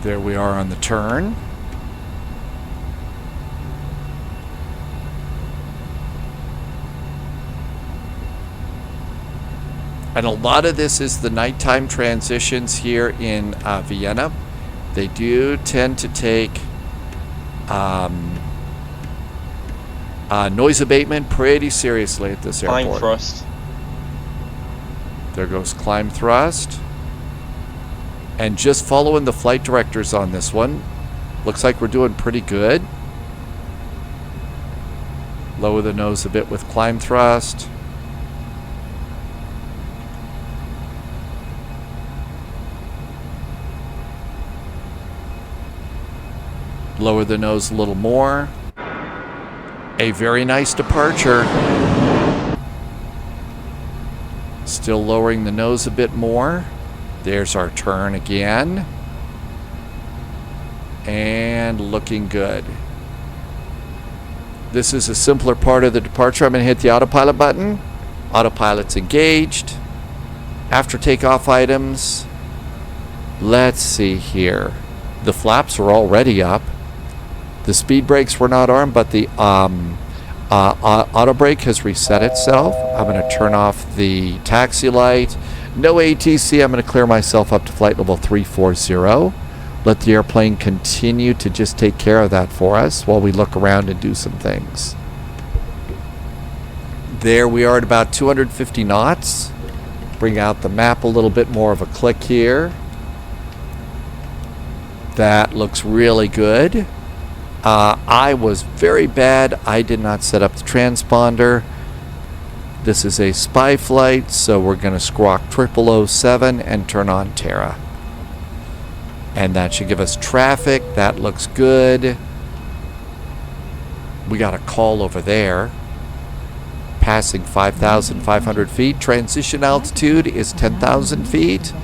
There we are on the turn. And a lot of this is the nighttime transitions here in Vienna. They do tend to take noise abatement pretty seriously at this airport. Climb thrust. There goes climb thrust. And just following the flight directors on this one. Looks like we're doing pretty good. Lower the nose a bit with climb thrust. Lower the nose a little more. A very nice departure. Still lowering the nose a bit more. There's our turn again. And looking good. This is a simpler part of the departure. I'm going to hit the autopilot button. Autopilot's engaged. After takeoff items. Let's see here. The flaps are already up. The speed brakes were not armed, but the auto brake has reset itself. I'm going to turn off the taxi light. No ATC. I'm going to clear myself up to flight level 340. Let the airplane continue to just take care of that for us while we look around and do some things. There we are at about 250 knots. Bring out the map a little bit more of a click here. That looks really good. I was very bad. I did not set up the transponder. This is a spy flight, so we're going to squawk 0007 and turn on Terra. And that should give us traffic. That looks good. We got a call over there. Passing 5,500 feet. Transition altitude is 10,000 feet.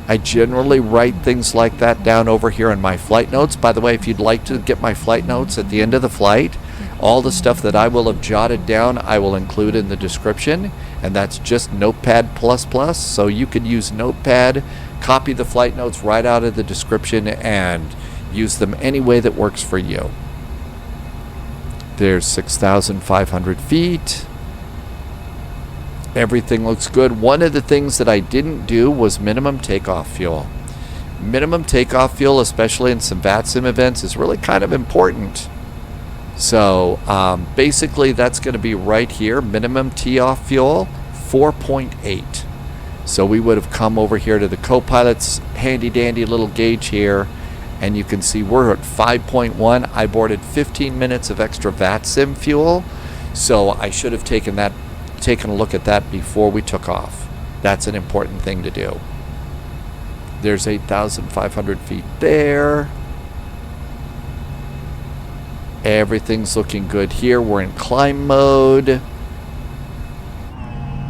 I generally write things like that down over here in my flight notes. By the way, if you'd like to get my flight notes at the end of the flight, all the stuff that I will have jotted down, I will include in the description. And that's just Notepad++. So you could use Notepad, copy the flight notes right out of the description, and use them any way that works for you. There's 6,500 feet. Everything looks good. One of the things that I didn't do was minimum takeoff fuel. Minimum takeoff fuel, especially in some VATSIM events, is really kind of important. So basically that's going to be right here. Minimum tee-off fuel, 4.8. So we would have come over here to the co-pilot's handy dandy little gauge here, and you can see we're at 5.1. I boarded 15 minutes of extra VATSIM fuel, so I should have taken a look at that before we took off. That's an important thing to do. There's 8,500 feet there. Everything's looking good here. We're in climb mode.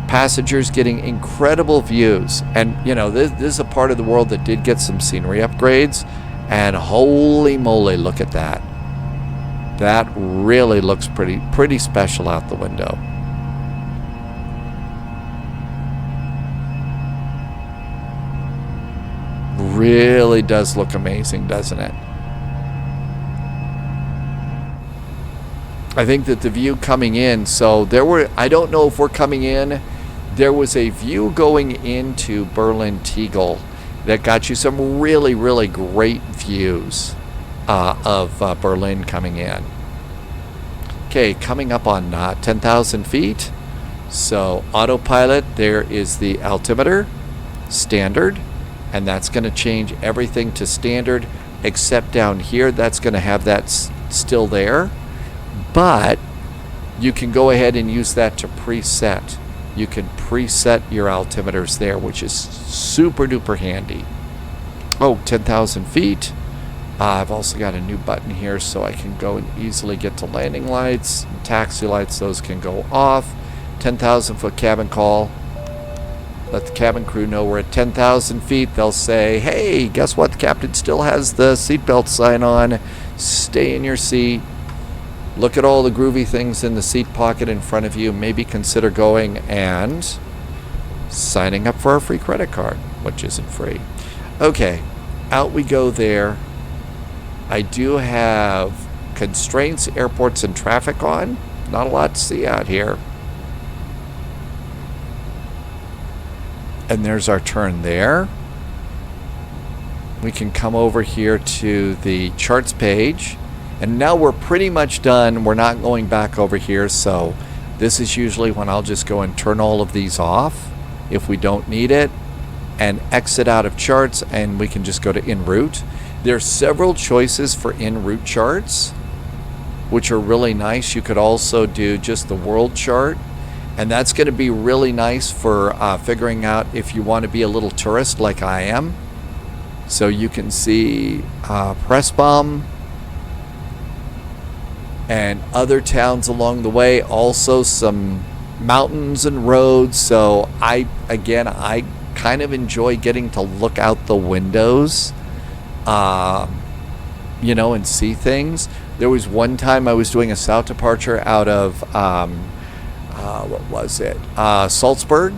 Passengers getting incredible views. And, you know, this is a part of the world that did get some scenery upgrades. And holy moly, look at that. That really looks pretty special out the window. Really does look amazing, doesn't it? I think that the view coming in, so there were, I don't know if we're coming in, there was a view going into Berlin Tegel that got you some really, really great views of Berlin coming in. Okay, coming up on 10,000 feet. So autopilot, there is the altimeter, standard. And that's going to change everything to standard, except down here, that's going to have that still there. But you can go ahead and use that to preset. You can preset your altimeters there, which is super duper handy. Oh, 10,000 feet. I've also got a new button here so I can go and easily get to landing lights, taxi lights, those can go off. 10,000 foot cabin call. Let the cabin crew know we're at 10,000 feet. They'll say, hey, guess what? The captain still has the seatbelt sign on. Stay in your seat. Look at all the groovy things in the seat pocket in front of you. Maybe consider going and signing up for a free credit card, which isn't free. Okay, out we go there. I do have constraints, airports, and traffic on. Not a lot to see out here. And there's our turn there. We can come over here to the charts page. And now we're pretty much done. We're not going back over here. So this is usually when I'll just go and turn all of these off if we don't need it. And exit out of charts, and we can just go to en route. There's several choices for en route charts, which are really nice. You could also do just the world chart. And that's going to be really nice for figuring out if you want to be a little tourist like I am. So you can see Pressbaum and other towns along the way. Also some mountains and roads. So I kind of enjoy getting to look out the windows, you know, and see things. There was one time I was doing a south departure out of what was it? Salzburg.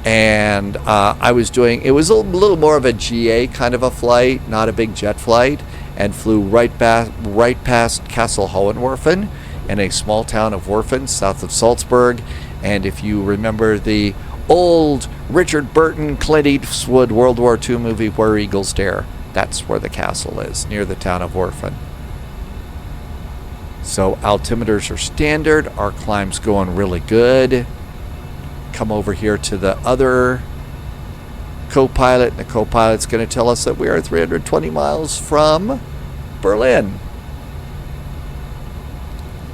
And I was doing, it was a little more of a GA kind of a flight, not a big jet flight, and flew right past Kassel Hohenwerfen in a small town of Werfen, south of Salzburg. And if you remember the old Richard Burton, Clint Eastwood, World War II movie, Where Eagles Dare. That's where the castle is, near the town of Orphan. So altimeters are standard. Our climb's going really good. Come over here to the other co-pilot. The co-pilot's going to tell us that we are 320 miles from Berlin.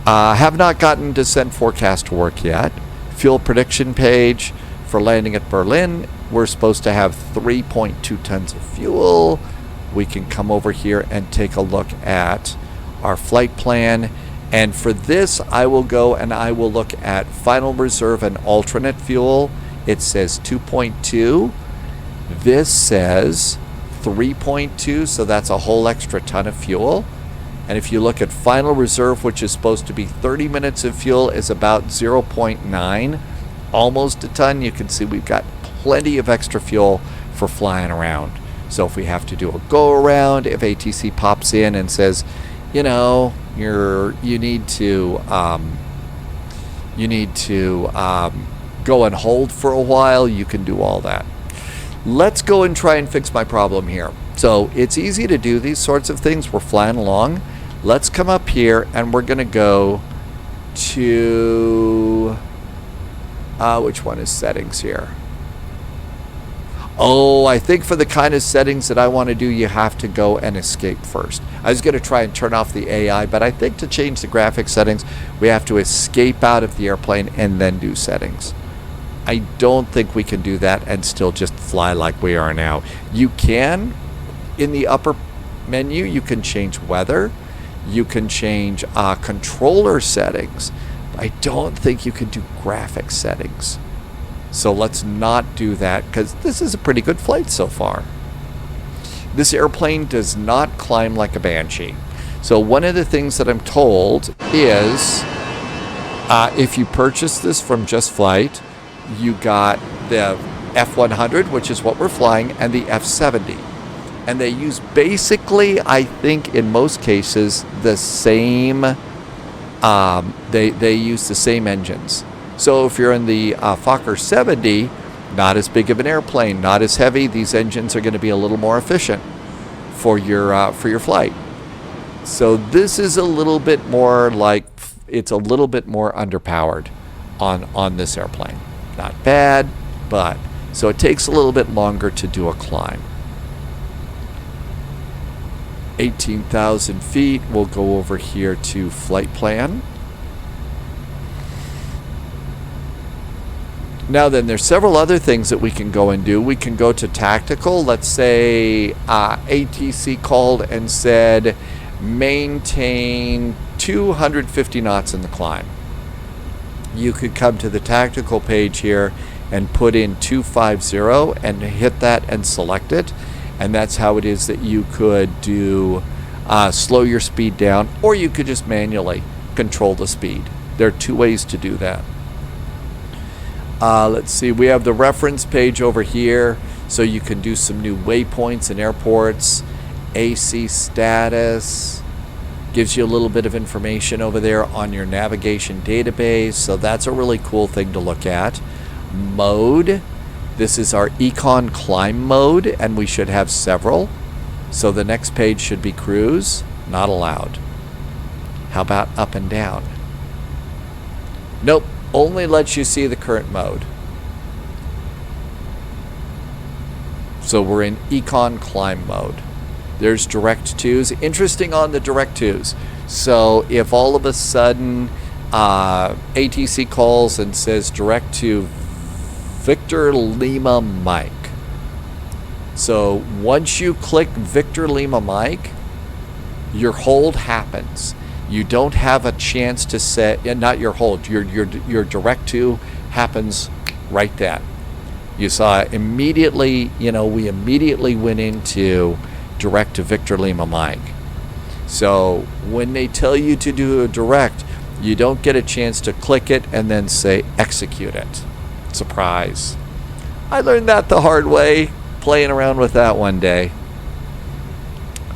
Have not gotten descent forecast to work yet. Fuel prediction page for landing at Berlin. We're supposed to have 3.2 tons of fuel. We can come over here and take a look at our flight plan. And for this, I will go and I will look at final reserve and alternate fuel. It says 2.2. This says 3.2, so that's a whole extra ton of fuel. And if you look at final reserve, which is supposed to be 30 minutes of fuel, is about 0.9, almost a ton. You can see we've got plenty of extra fuel for flying around. So if we have to do a go around, if ATC pops in and says, you know, you need to go and hold for a while, you can do all that. Let's go and try and fix my problem here. So it's easy to do these sorts of things. We're flying along. Let's come up here and we're going to go to, which one is settings here? Oh, I think for the kind of settings that I want to do, you have to go and escape first. I was going to try and turn off the AI, but I think to change the graphic settings, we have to escape out of the airplane and then do settings. I don't think we can do that and still just fly like we are now. You can, in the upper menu, you can change weather. You can change controller settings. I don't think you can do graphic settings. So let's not do that because this is a pretty good flight so far. This airplane does not climb like a Banshee. So one of the things that I'm told is if you purchase this from Just Flight, you got the F100, which is what we're flying, and the F70. And they use basically, I think in most cases, the same, they use the same engines. So if you're in the Fokker 70, not as big of an airplane, not as heavy, these engines are going to be a little more efficient for your flight. So this is a little bit more like, it's a little bit more underpowered on this airplane. Not bad, but so it takes a little bit longer to do a climb. 18,000 feet. We'll go over here to flight plan. Now then, there's several other things that we can go and do. We can go to tactical. Let's say ATC called and said maintain 250 knots in the climb. You could come to the tactical page here and put in 250 and hit that and select it. And that's how it is that you could do slow your speed down, or you could just manually control the speed. There are two ways to do that. Let's see, we have the reference page over here, so you can do some new waypoints and airports. AC status gives you a little bit of information over there on your navigation database, so that's a really cool thing to look at. Mode, this is our econ climb mode, and we should have several. So the next page should be cruise, not allowed. How about up and down? Nope, only lets you see the current mode. So we're in econ climb mode. There's direct twos. Interesting on the direct twos. So if all of a sudden ATC calls and says direct to Victor Lima Mike. So once you click Victor Lima Mike, your hold happens. You don't have a chance to set, not your hold, your direct to happens right then. You saw immediately, we immediately went into direct to Victor Lima Mike. So when they tell you to do a direct, you don't get a chance to click it and then say execute it. Surprise. I learned that the hard way, playing around with that one day.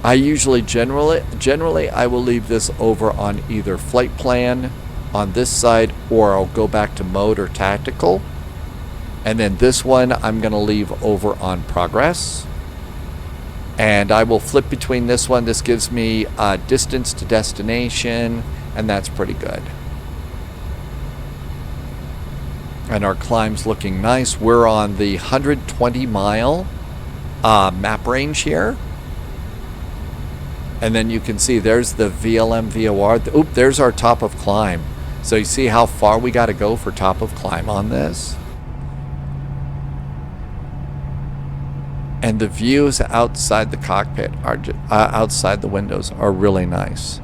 I usually generally I will leave this over on either flight plan on this side, or I'll go back to mode or tactical. And then this one I'm going to leave over on progress. And I will flip between this one. This gives me distance to destination, and that's pretty good. And our climb's looking nice. We're on the 120 mile map range here. And then you can see there's the VLM VOR. Oop, there's our top of climb. So you see how far we got to go for top of climb on this? And the views outside the cockpit are outside the windows are really nice.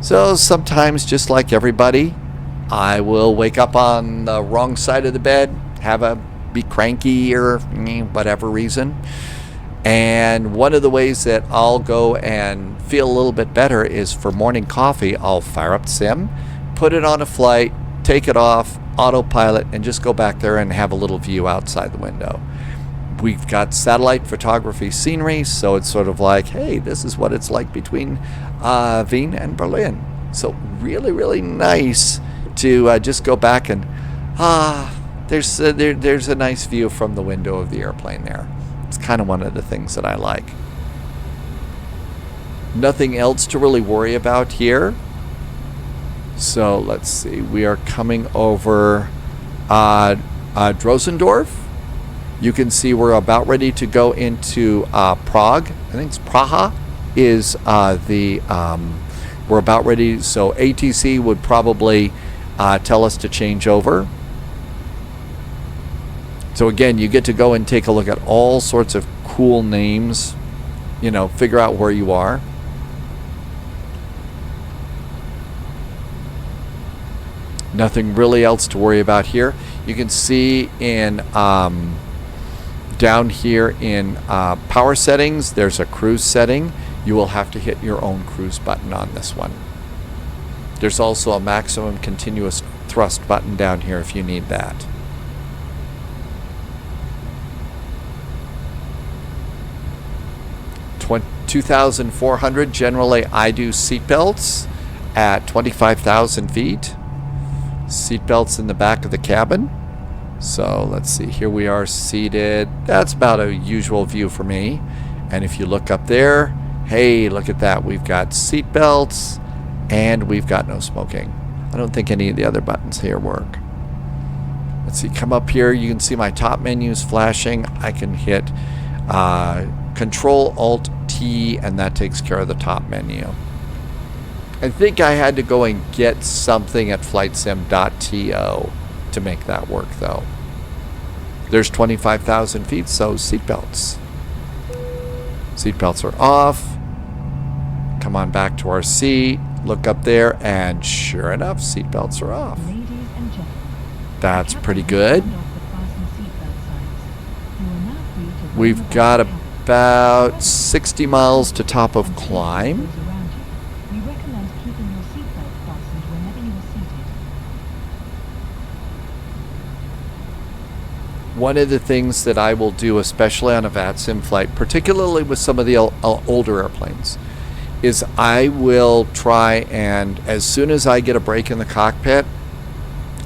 So sometimes, just like everybody, I will wake up on the wrong side of the bed, be cranky or whatever reason. And one of the ways that I'll go and feel a little bit better is for morning coffee, I'll fire up Sim, put it on a flight, take it off, autopilot, and just go back there and have a little view outside the window. We've got satellite photography scenery, so it's sort of like, hey, this is what it's like between Vienna and Berlin. So really, really nice to just go back and, there's a nice view from the window of the airplane there. It's kind of one of the things that I like. Nothing else to really worry about here. So let's see, we are coming over Drosendorf. You can see we're about ready to go into Prague. I think it's Praha is we're about ready. So ATC would probably tell us to change over. So again, you get to go and take a look at all sorts of cool names, figure out where you are. Nothing really else to worry about here. You can see in down here in power settings, there's a cruise setting. You will have to hit your own cruise button on this one. There's also a maximum continuous thrust button down here if you need that. $2,400. 2,400. Generally, I do seatbelts at 25,000 feet. Seatbelts in the back of the cabin. So let's see, here we are seated. That's about a usual view for me. And if you look up there, hey, look at that. We've got seatbelts and we've got no smoking. I don't think any of the other buttons here work. Let's see, come up here. You can see my top menus flashing. I can hit Control Alt T and that takes care of the top menu. I think I had to go and get something at flightsim.to to make that work though. There's 25,000 feet, so seatbelts. Seatbelts are off. Come on back to our seat. Look up there, and sure enough, seatbelts are off. Ladies and gentlemen, That's pretty good. turned off the fasten seatbelt signs. You are now free to run We've about got the cabin. about 60 miles to top of climb. Those around you. We recommend keeping your seatbelt fastened whenever you are seated. One of the things that I will do, especially on a VATSIM flight, particularly with some of the older airplanes, is I will try and, as soon as I get a break in the cockpit,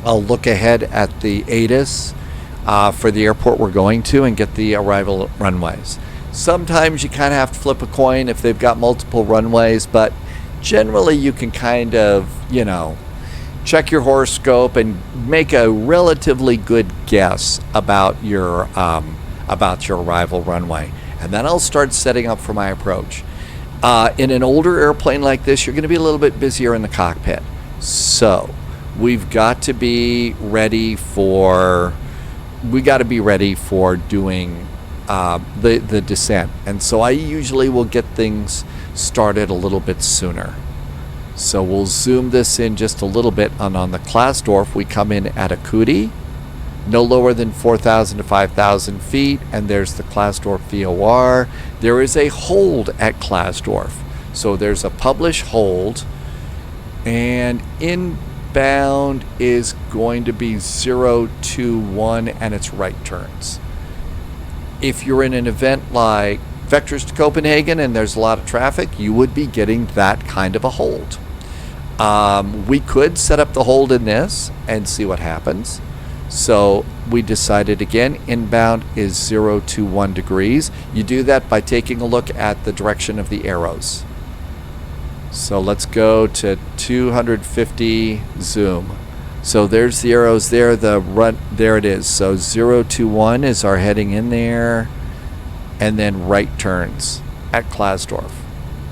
I'll look ahead at the ATIS for the airport we're going to and get the arrival runways. Sometimes you kind of have to flip a coin if they've got multiple runways, but generally you can kind of, check your horoscope and make a relatively good guess about your arrival runway. And then I'll start setting up for my approach. In an older airplane like this, you're going to be a little bit busier in the cockpit. So we've got to be ready for doing the descent. And so I usually will get things started a little bit sooner. So we'll zoom this in just a little bit, and on the Klasdorf we come in at AKUDI, no lower than 4,000 to 5,000 feet, and there's the Klasdorf VOR. There is a hold at Klasdorf, so there's a publish hold, and inbound is going to be 021 and it's right turns. If you're in an event like Vectors to Copenhagen and there's a lot of traffic, you would be getting that kind of a hold. We could set up the hold in this and see what happens. So we decided again, inbound is 021 degrees. You do that by taking a look at the direction of the arrows. So let's go to 250 zoom. So there's the arrows there, there it is. So 021 is our heading in there, and then right turns at Klasdorf.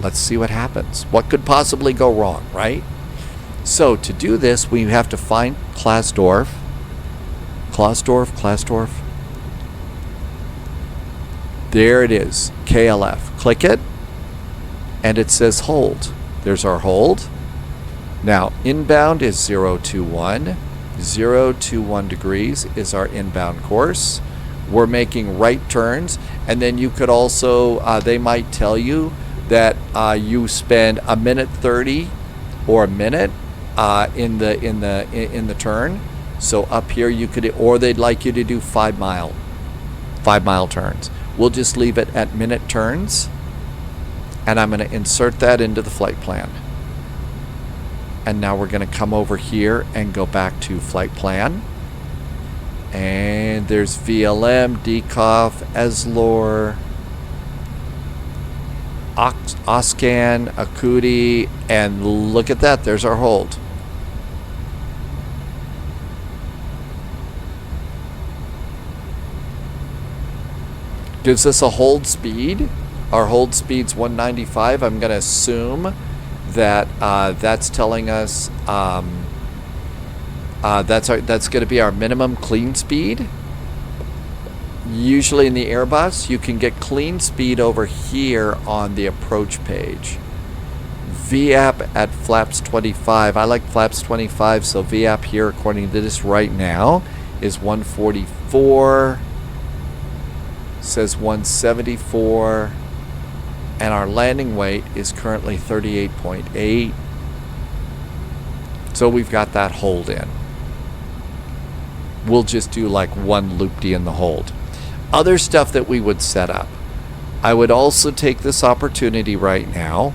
Let's see what happens. What could possibly go wrong, right? So to do this, we have to find Klasdorf. There it is, KLF. Click it, and it says hold. There's our hold. Now, inbound is 021. 021 degrees is our inbound course. We're making right turns, and then you could also, they might tell you that you spend a minute 30 or a minute in the turn. So up here you could, or they'd like you to do 5 mile turns. We'll just leave it at minute turns, and I'm going to insert that into the flight plan. And now we're going to come over here and go back to flight plan. And there's VLM, DEKOV, ESLOR, OSKAN, AKUDI, and look at that, there's our hold. Gives us a hold speed. Our hold speed's 195. I'm going to assume that that's telling us that's going to be our minimum clean speed. Usually in the Airbus, you can get clean speed over here on the approach page. VAP at flaps 25. I like flaps 25, so VAP here, according to this right now, is 144. Says 174. And our landing weight is currently 38.8. So we've got that hold in. We'll just do like one loop-de in the hold. Other stuff that we would set up. I would also take this opportunity right now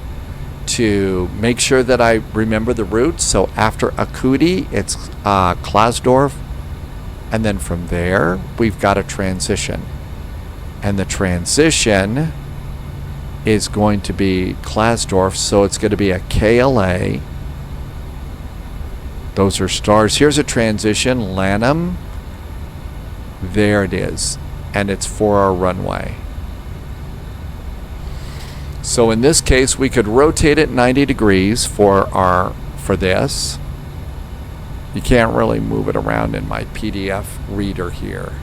to make sure that I remember the route. So after AKUDI, it's Klasdorf. And then from there, we've got a transition. And the transition is going to be Klasdorf, so it's going to be a KLA. Those are stars. Here's a transition, LANUX. There it is. And it's for our runway. So in this case, we could rotate it 90 degrees for this. You can't really move it around in my PDF reader here.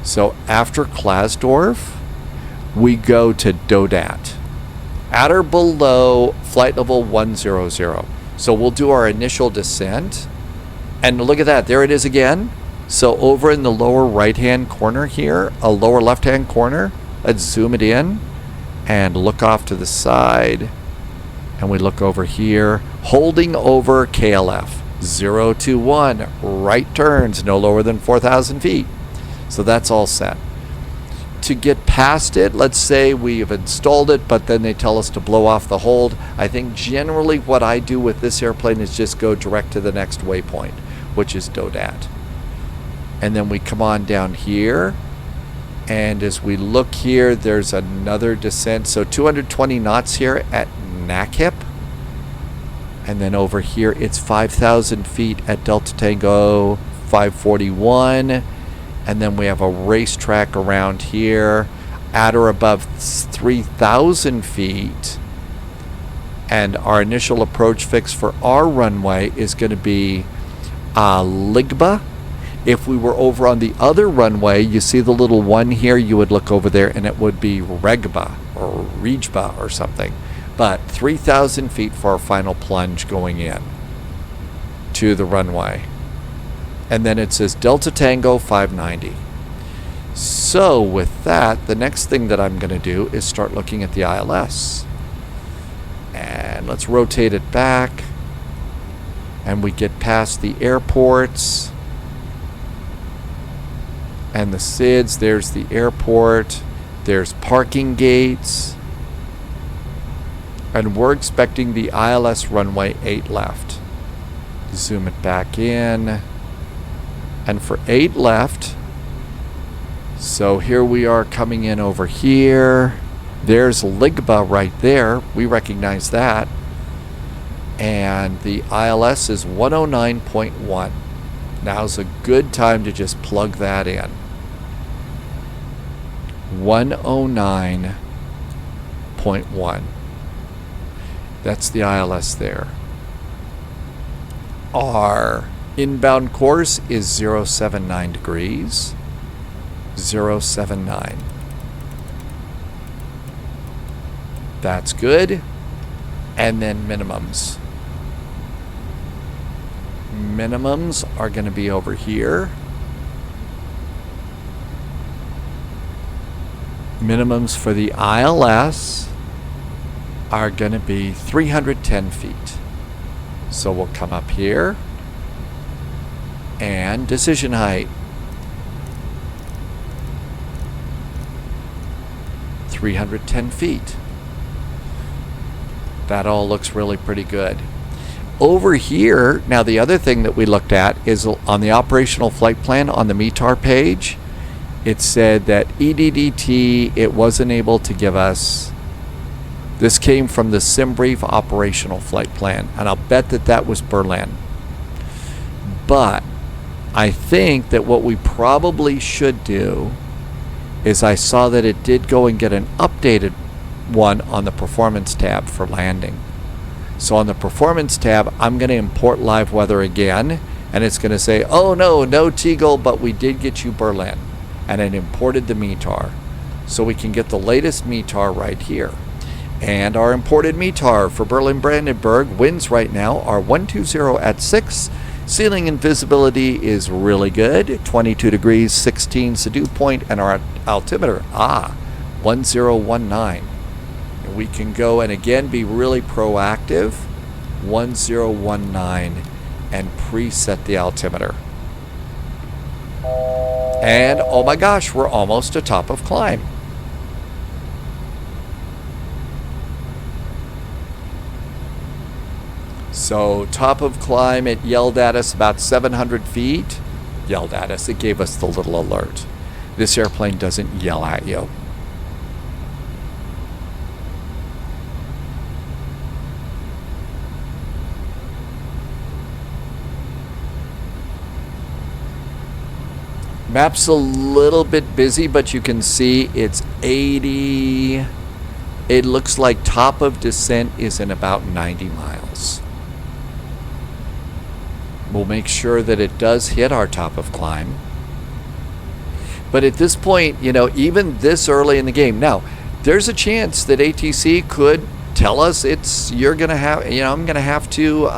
So after Klasdorf, we go to DODAT. At or below flight level 100. So we'll do our initial descent. And look at that, there it is again. So over in the lower right-hand corner here, a lower left-hand corner, let's zoom it in and look off to the side. And we look over here, holding over KLF. 021, right turns, no lower than 4,000 feet. So that's all set. To get past it, let's say we've installed it, but then they tell us to blow off the hold. I think generally what I do with this airplane is just go direct to the next waypoint, which is DODAT. And then we come on down here, and as we look here, there's another descent. So 220 knots here at NACHIP. And then over here, it's 5,000 feet at Delta Tango 541. And then we have a racetrack around here at or above 3,000 feet. And our initial approach fix for our runway is going to be LIGBA. If we were over on the other runway, you see the little one here, you would look over there and it would be REGBA or REGBA or something. But 3,000 feet for our final plunge going in to the runway. And then it says Delta Tango 590. So with that, the next thing that I'm going to do is start looking at the ILS. And let's rotate it back. And we get past the airports. And the SIDS, there's the airport. There's parking gates. And we're expecting the ILS runway 8 left. Zoom it back in. and for 8 left. So here we are coming in over here. There's LIGBA right there. We recognize that. And the ILS is 109.1. Now's a good time to just plug that in. 109.1. That's the ILS there. Our inbound course is 079 degrees. 079. That's good. And then minimums. Minimums are going to be over here. Minimums for the ILS are going to be 310 feet. So we'll come up here. And decision height. 310 feet. That all looks really pretty good. Over here, now the other thing that we looked at is on the operational flight plan on the METAR page, it said that EDDT, it wasn't able to give us, this came from the SimBrief operational flight plan, and I'll bet that that was Berlin. But I think that what we probably should do is I saw that it did go and get an updated one on the performance tab for landing. So on the performance tab, I'm going to import live weather again, and it's going to say, oh no Tegel, but we did get you Berlin. And it imported the METAR. So we can get the latest METAR right here. And our imported METAR for Berlin-Brandenburg winds right now are 120 at 6. Ceiling and visibility is really good, 22 degrees, 16 dew point, and our altimeter, 1019. And we can go and again be really proactive, 1019, and preset the altimeter. And oh my gosh, we're almost to top of climb. So top of climb, it yelled at us about 700 feet. Yelled at us, it gave us the little alert. This airplane doesn't yell at you. Map's a little bit busy, but you can see it's 80. It looks like top of descent is in about 90 miles. We'll make sure that it does hit our top of climb. But at this point, you know, even this early in the game, now there's a chance that ATC could tell us it's, you're gonna have, you know, I'm gonna have to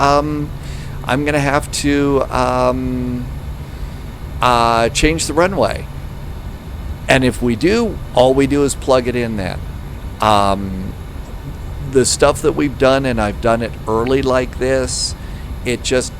change the runway. And if we do, all we do is plug it in then. The stuff that we've done, and I've done it early like this, it just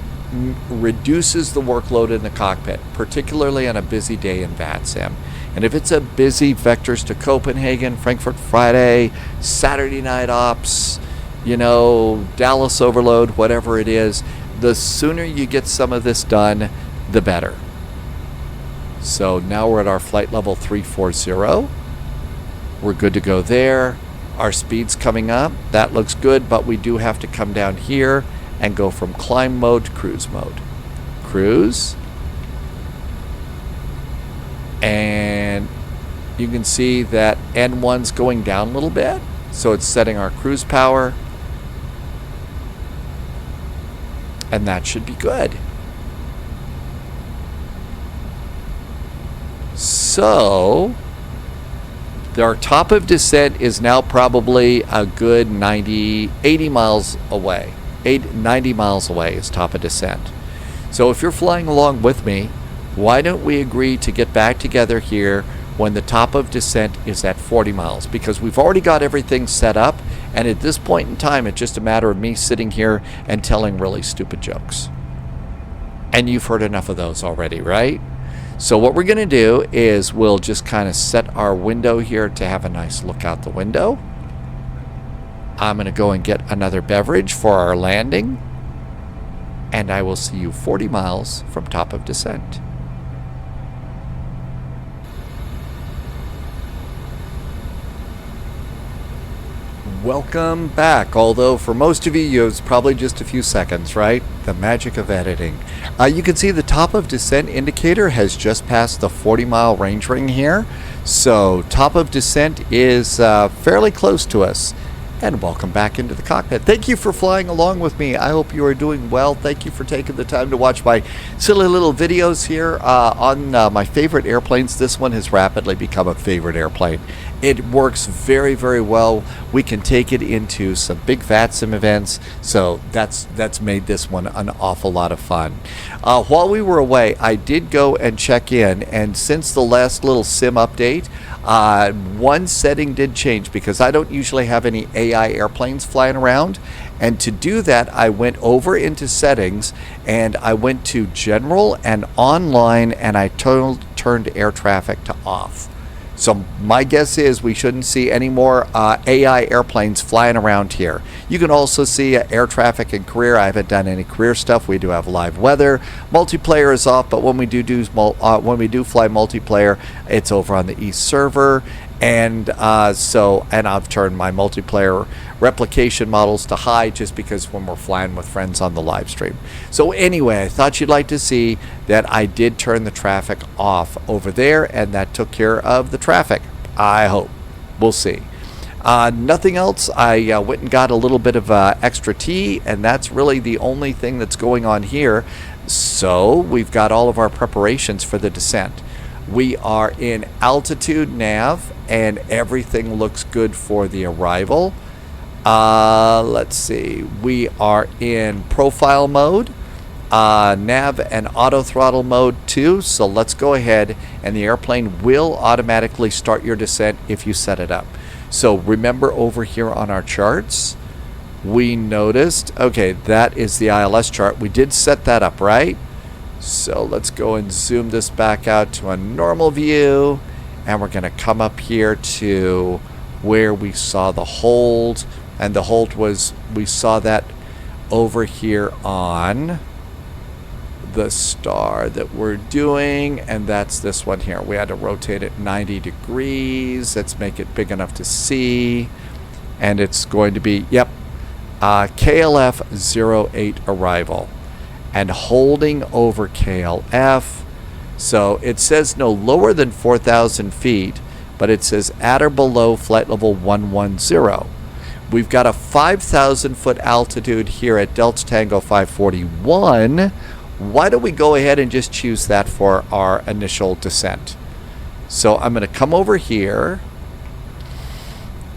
reduces the workload in the cockpit, particularly on a busy day in VATSIM. And if it's a busy Vectors to Copenhagen, Frankfurt Friday, Saturday night ops, you know, Dallas overload, whatever it is, the sooner you get some of this done, the better. So now we're at our flight level 340. We're good to go there. Our speed's coming up. That looks good, but we do have to come down here and go from climb mode to cruise mode. Cruise. And you can see that N1's going down a little bit. So it's setting our cruise power. And that should be good. So our top of descent is now probably a good 80 miles away. 90 miles away is top of descent. So if you're flying along with me, why don't we agree to get back together here when the top of descent is at 40 miles? Because we've already got everything set up, and at this point in time, it's just a matter of me sitting here and telling really stupid jokes. And you've heard enough of those already, right? So what we're going to do is we'll just kind of set our window here to have a nice look out the window. I'm going to go and get another beverage for our landing. And I will see you 40 miles from top of descent. Welcome back, although for most of you it's probably just a few seconds, right? The magic of editing. You can see the top of descent indicator has just passed the 40-mile range ring here, so top of descent is fairly close to us. And welcome back into the cockpit. Thank you for flying along with me. I hope you are doing well. Thank you for taking the time to watch my silly little videos here on my favorite airplanes. This one has rapidly become a favorite airplane. It works very, very well. We can take it into some big fat sim events, so that's made this one an awful lot of fun. While we were away, I did go and check in, and since the last little sim update, one setting did change because I don't usually have any AI airplanes flying around, and to do that I went over into settings and I went to general and online, and I turned air traffic to off. So my guess is we shouldn't see any more AI airplanes flying around here. You can also see air traffic and career. I haven't done any career stuff. We do have live weather. Multiplayer is off, but when we do fly multiplayer, it's over on the East server. And and I've turned my multiplayer replication models to high just because when we're flying with friends on the live stream. So anyway, I thought you'd like to see that I did turn the traffic off over there, and that took care of the traffic. I hope. We'll see. Nothing else. I went and got a little bit of extra tea, and that's really the only thing that's going on here. So we've got all of our preparations for the descent. We are in altitude nav, and everything looks good for the arrival. Let's see. We are in profile mode, nav and auto throttle mode too. So let's go ahead, and the airplane will automatically start your descent if you set it up. So remember over here on our charts, we noticed, okay, that is the ILS chart. We did set that up, right? So let's go and zoom this back out to a normal view, and we're going to come up here to where we saw the hold, and the hold was, we saw that over here on the star that we're doing, and that's this one here. We had to rotate it 90 degrees. Let's make it big enough to see, and it's going to be, yep, KLF 08 arrival. And holding over KLF. So it says no lower than 4,000 feet, but it says at or below flight level 110. We've got a 5,000 foot altitude here at Delta Tango 541. Why don't we go ahead and just choose that for our initial descent? So I'm going to come over here,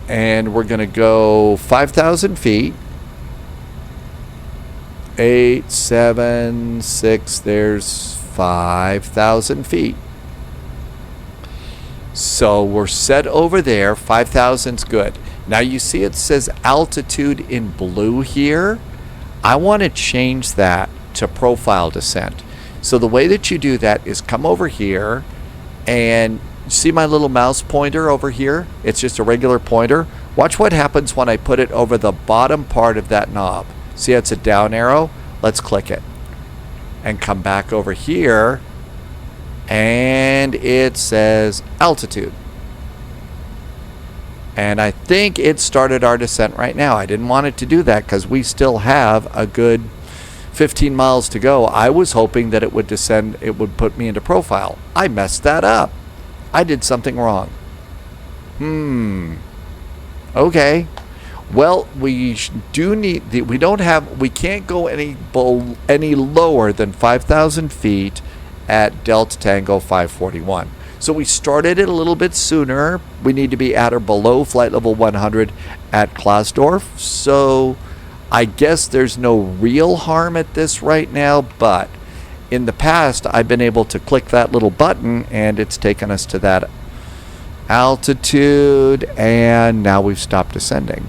and we're going to go 5,000 feet. 8, 7, 6, there's 5,000 feet. So we're set over there. 5,000's good. Now you see it says altitude in blue here. I want to change that to profile descent. So the way that you do that is come over here, and see my little mouse pointer over here? It's just a regular pointer. Watch what happens when I put it over the bottom part of that knob. See, it's a down arrow. Let's click it and come back over here, and it says altitude. And I think it started our descent right now. I didn't want it to do that because we still have a good 15 miles to go. I was hoping that it would descend, it would put me into profile. I messed that up. I did something wrong. Okay. Well, we do need the, we can't go any lower than 5,000 feet at Delta Tango 541. So we started it a little bit sooner. We need to be at or below flight level 100 at Klausdorf. So I guess there's no real harm at this right now, but in the past I've been able to click that little button and it's taken us to that altitude, and now we've stopped descending.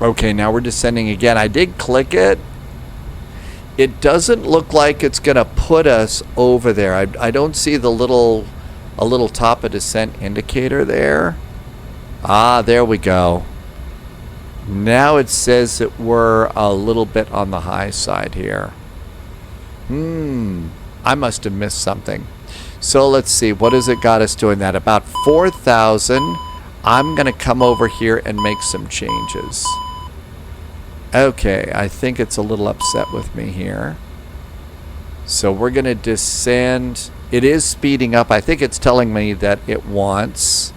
Okay, now we're descending again. I did click it. It doesn't look like it's going to put us over there. I don't see the little top of descent indicator there. Ah, there we go. Now it says that we're a little bit on the high side here. I must have missed something. So let's see, what has it got us doing that? About 4,000. I'm going to come over here and make some changes. Okay, I think it's a little upset with me here. So we're going to descend. It is speeding up. I think it's telling me that it wants.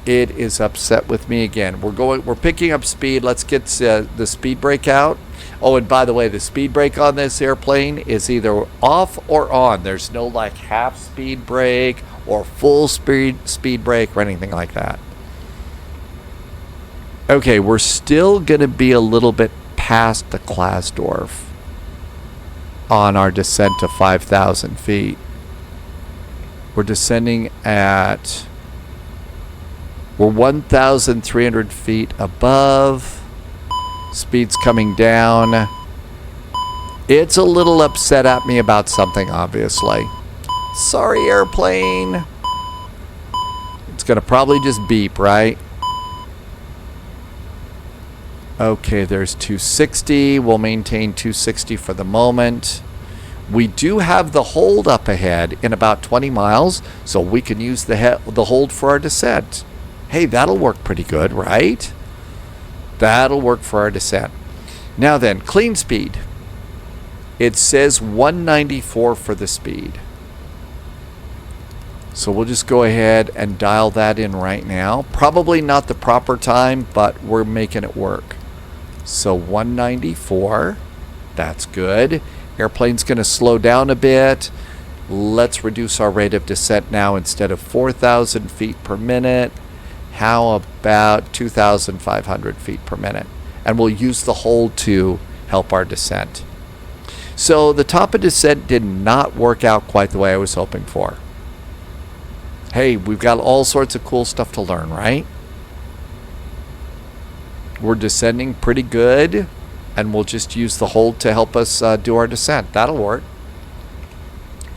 It is upset with me again. We're picking up speed. Let's get the speed brake out. Oh, and by the way, the speed brake on this airplane is either off or on. There's no like half speed brake or full speed brake or anything like that. Okay, we're still going to be a little bit past the Klasdorf on our descent to 5,000 feet. We're descending at... We're 1,300 feet above. Speed's coming down. It's a little upset at me about something, obviously. Sorry, airplane. It's going to probably just beep, right? Okay, there's 260. We'll maintain 260 for the moment. We do have the hold up ahead in about 20 miles, so we can use the hold for our descent. Hey, that'll work pretty good, right? That'll work for our descent. Now then, clean speed. It says 194 for the speed. So we'll just go ahead and dial that in right now. Probably not the proper time, but we're making it work. So 194. That's good. Airplane's going to slow down a bit. Let's reduce our rate of descent now. Instead of 4,000 feet per minute, how about 2,500 feet per minute? And we'll use the hold to help our descent. So the top of descent did not work out quite the way I was hoping for. Hey, we've got all sorts of cool stuff to learn, right? We're descending pretty good, and we'll just use the hold to help us do our descent. That'll work.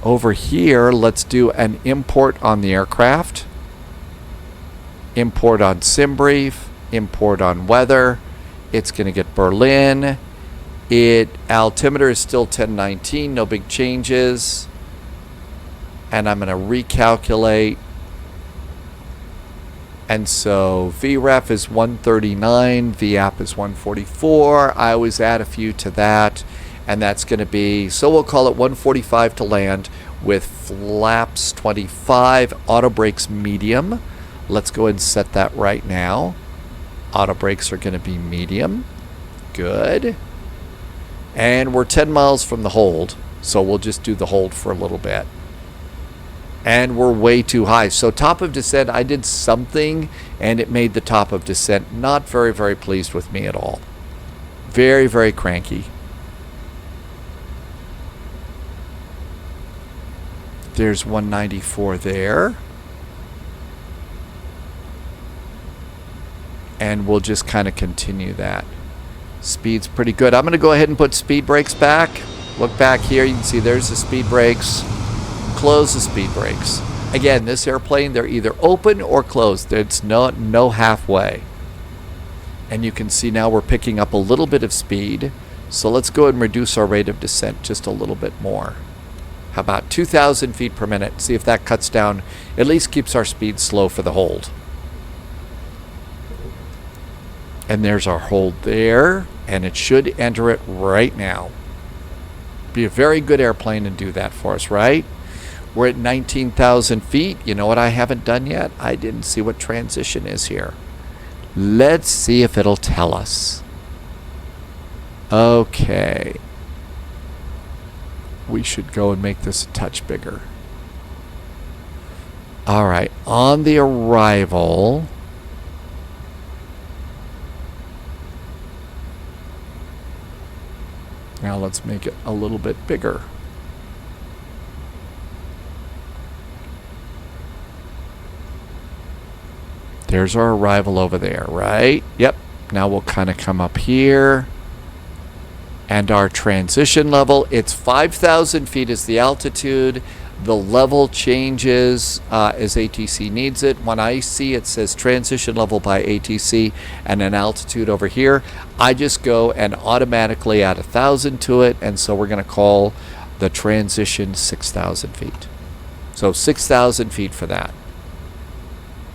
Over here, let's do an import on the aircraft. Import on SimBrief, import on weather. It's going to get Berlin. Altimeter is still 1019, no big changes. And I'm going to recalculate. And so VREF is 139, VAP is 144. I always add a few to that. And that's going to be, so we'll call it 145 to land with flaps 25, auto brakes medium. Let's go ahead and set that right now. Auto brakes are going to be medium. Good. And we're 10 miles from the hold, so we'll just do the hold for a little bit. And we're way too high. So top of descent, I did something, and it made the top of descent not very, very pleased with me at all. Very, very cranky. There's 194 there. And we'll just kind of continue that. Speed's pretty good. I'm going to go ahead and put speed brakes back. Look back here. You can see there's the speed brakes. Close the speed brakes. Again, this airplane, they're either open or closed. It's no halfway. And you can see now we're picking up a little bit of speed. So let's go ahead and reduce our rate of descent just a little bit more. How about 2,000 feet per minute? See if that cuts down, at least keeps our speed slow for the hold. And there's our hold there, and it should enter it right now. Be a very good airplane and do that for us, right? We're at 19,000 feet. You know what I haven't done yet? I didn't see what transition is here. Let's see if it'll tell us. Okay. We should go and make this a touch bigger. All right, on the arrival... Now let's make it a little bit bigger. There's our arrival over there, right? Yep. Now we'll kind of come up here. And our transition level, it's 5,000 feet is the altitude. The level changes as ATC needs it. When I see it says transition level by ATC and an altitude over here, I just go and automatically add 1,000 to it. And so we're going to call the transition 6,000 feet. So 6,000 feet for that,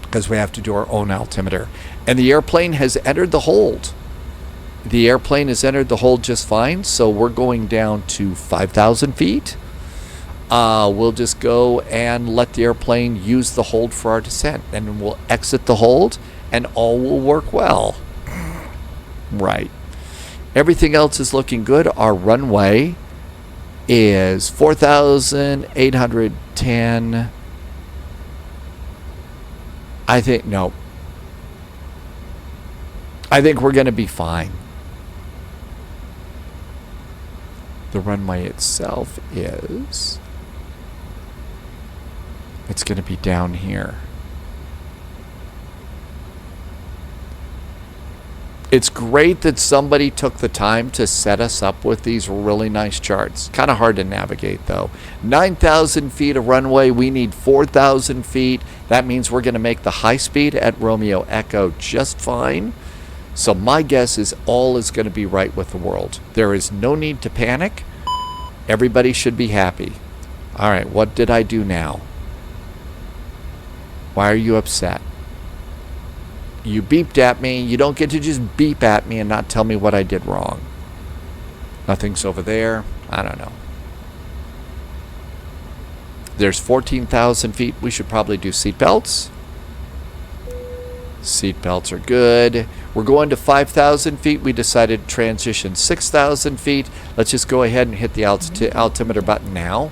because we have to do our own altimeter. And the airplane has entered the hold. The airplane has entered the hold just fine. So we're going down to 5,000 feet. We'll just go and let the airplane use the hold for our descent. And we'll exit the hold and all will work well. Right. Everything else is looking good. Our runway is 4,810. I think we're going to be fine. The runway itself is... it's going to be down here. It's great that somebody took the time to set us up with these really nice charts. Kind of hard to navigate though. 9,000 feet of runway. We need 4,000 feet. That means we're going to make the high speed at Romeo Echo just fine. So my guess is all is going to be right with the world. There is no need to panic. Everybody should be happy. All right, what did I do now? Why are you upset? You beeped at me. You don't get to just beep at me and not tell me what I did wrong. Nothing's over there. I don't know. There's 14,000 feet. We should probably do seatbelts. Seatbelts are good. We're going to 5,000 feet. We decided to transition 6,000 feet. Let's just go ahead and hit the altimeter button now.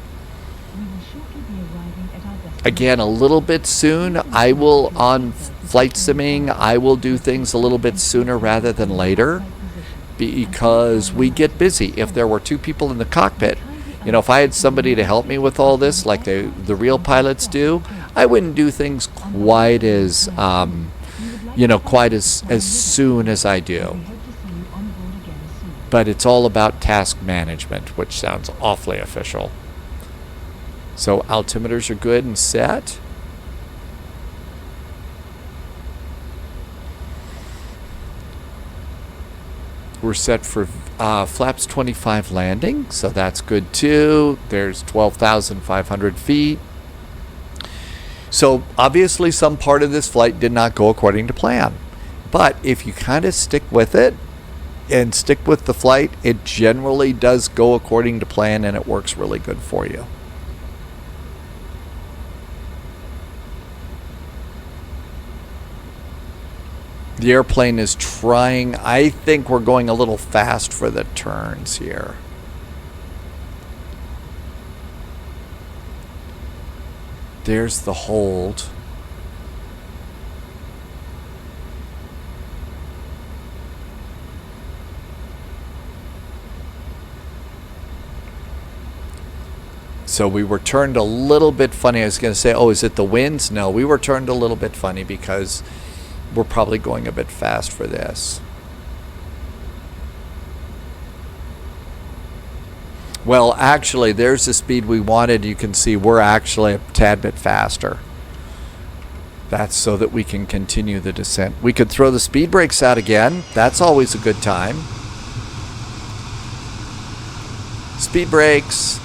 Again, a little bit soon. I will, on flight simming, I will do things a little bit sooner rather than later because we get busy. If there were two people in the cockpit, you know, if I had somebody to help me with all this like the real pilots do, I wouldn't do things quite as, quite as soon as I do. But it's all about task management, which sounds awfully official. So altimeters are good and set. We're set for flaps 25 landing, so that's good too. There's 12,500 feet. So obviously some part of this flight did not go according to plan. But if you kind of stick with it and stick with the flight, it generally does go according to plan and it works really good for you. The airplane is trying. I think we're going a little fast for the turns here. There's the hold. So we were turned a little bit funny. I was going to say, oh, is it the winds? No, we were turned a little bit funny because we're probably going a bit fast for this. Well, actually, there's the speed we wanted. You can see we're actually a tad bit faster. That's so that we can continue the descent. We could throw the speed brakes out again. That's always a good time. Speed brakes.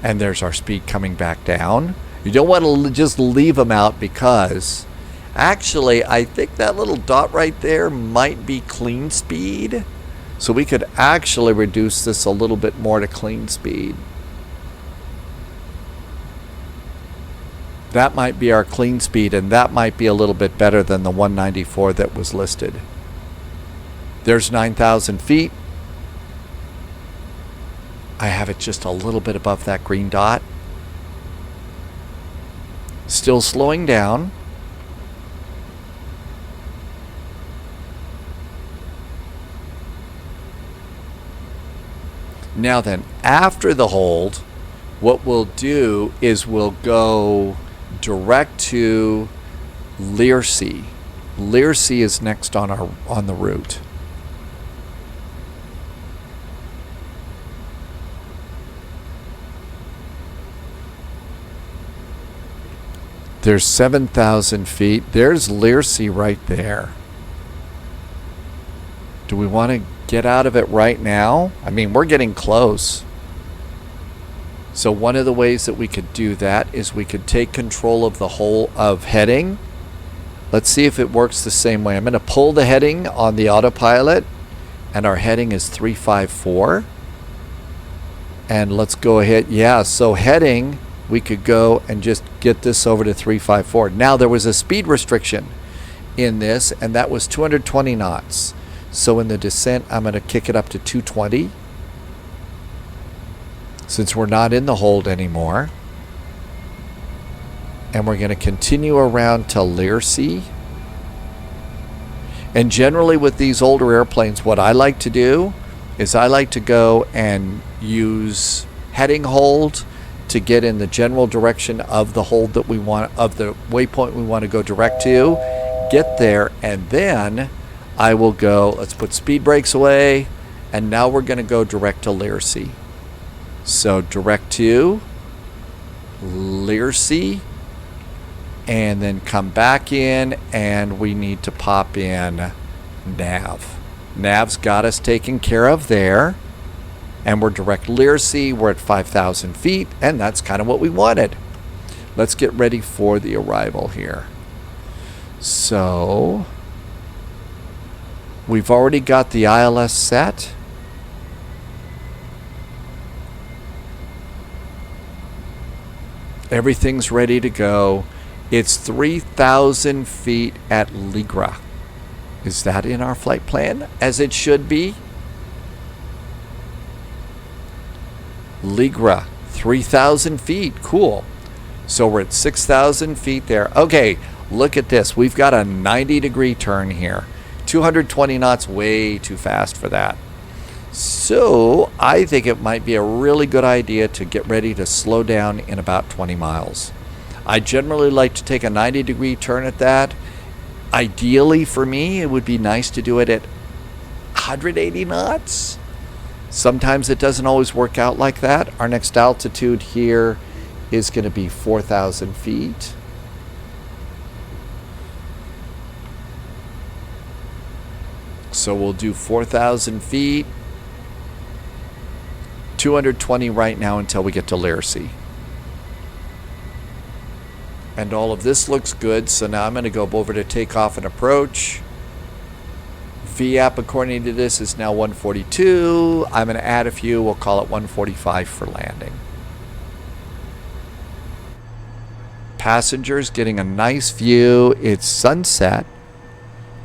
And there's our speed coming back down. You don't want to just leave them out because... actually, I think that little dot right there might be clean speed. So we could actually reduce this a little bit more to clean speed. That might be our clean speed, and that might be a little bit better than the 194 that was listed. There's 9,000 feet. I have it just a little bit above that green dot. Still slowing down. Now then, after the hold, what we'll do is we'll go direct to LANUX. LANUX is next on the route. There's 7,000 feet. There's LANUX right there. Do we want to get out of it right now? I mean, we're getting close. So one of the ways that we could do that is we could take control of the whole of heading. Let's see if it works the same way. I'm going to pull the heading on the autopilot, and our heading is 354. And let's go ahead. Yeah, so heading, we could go and just get this over to 354. Now, there was a speed restriction in this, and that was 220 knots. So in the descent, I'm going to kick it up to 220. Since we're not in the hold anymore. And we're going to continue around to LANUX. And generally with these older airplanes, what I like to do is I like to go and use heading hold to get in the general direction of the hold that we want, of the waypoint we want to go direct to. Get there, and then I will go, let's put speed brakes away, and now we're going to go direct to LANUX. So direct to LANUX, and then come back in, and we need to pop in nav. Nav's got us taken care of there, and we're direct LANUX. We're at 5,000 feet, and that's kind of what we wanted. Let's get ready for the arrival here. So we've already got the ILS set. Everything's ready to go. It's 3,000 feet at LIGRA. Is that in our flight plan? As it should be. LIGRA, 3,000 feet. Cool. So we're at 6,000 feet there. Okay, look at this. We've got a 90-degree turn here. 220 knots, way too fast for that. So I think it might be a really good idea to get ready to slow down in about 20 miles. I generally like to take a 90-degree turn at that. Ideally for me, it would be nice to do it at 180 knots. Sometimes it doesn't always work out like that. Our next altitude here is going to be 4,000 feet. So we'll do 4,000 feet. 220 right now until we get to LANUX. And all of this looks good, so now I'm going to go over to takeoff and approach. VAP according to this is now 142. I'm going to add a few. We'll call it 145 for landing. Passengers getting a nice view. It's sunset.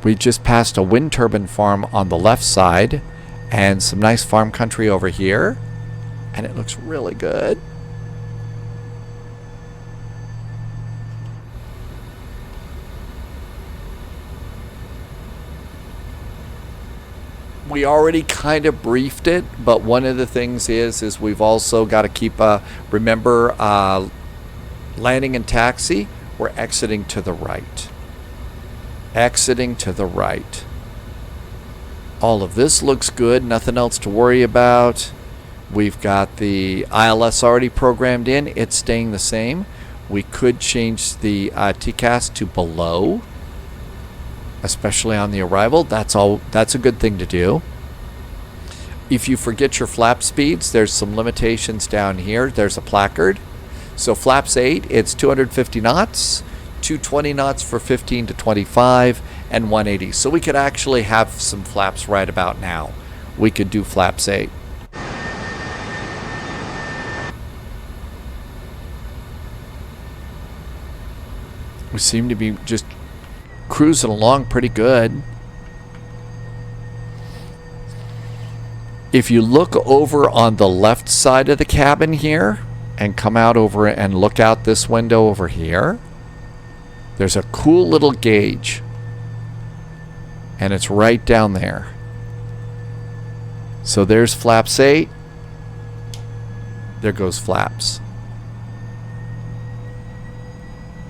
We just passed a wind turbine farm on the left side and some nice farm country over here. And it looks really good. We already kind of briefed it, but one of the things is we've also got to keep, remember, landing and taxi, we're exiting to the right. Exiting to the right. All of this looks good, nothing else to worry about. We've got the ILS already programmed in. It's staying the same. We could change the TCAS to below, especially on the arrival. That's a good thing to do. If you forget your flap speeds, there's some limitations down here. There's a placard. So flaps 8, it's 250 knots, 220 knots for 15 to 25, and 180. So we could actually have some flaps right about now. We could do flaps 8. We seem to be just cruising along pretty good. If you look over on the left side of the cabin here and come out over and look out this window over here, there's a cool little gauge, and it's right down there. So there's flaps 8. There goes flaps.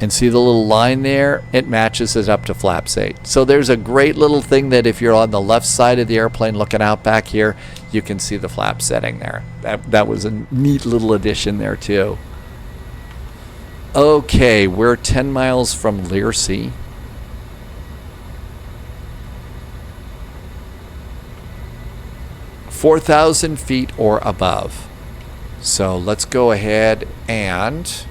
And see the little line there? It matches it up to flaps 8. So there's a great little thing that if you're on the left side of the airplane looking out back here, you can see the flap setting there. That was a neat little addition there too. Okay, we're 10 miles from Leersea. $4,000 feet or above. So let's go ahead and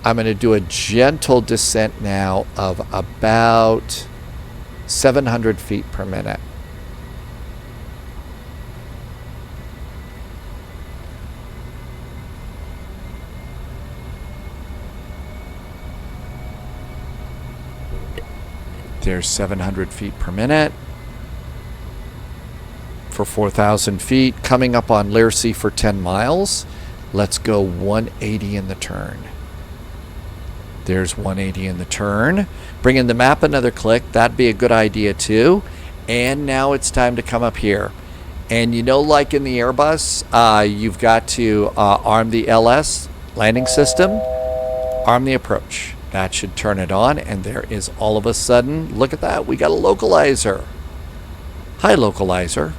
I'm going to do a gentle descent now of about 700 feet per minute. There's 700 feet per minute for 4,000 feet. Coming up on Leersea for 10 miles. Let's go 180 in the turn. There's 180 in the turn. Bring in the map another click. That'd be a good idea too. And now it's time to come up here. And you know, like in the Airbus, you've got to arm the LS landing system, arm the approach. That should turn it on, and there is all of a sudden, look at that, we got a localizer. Hi, localizer.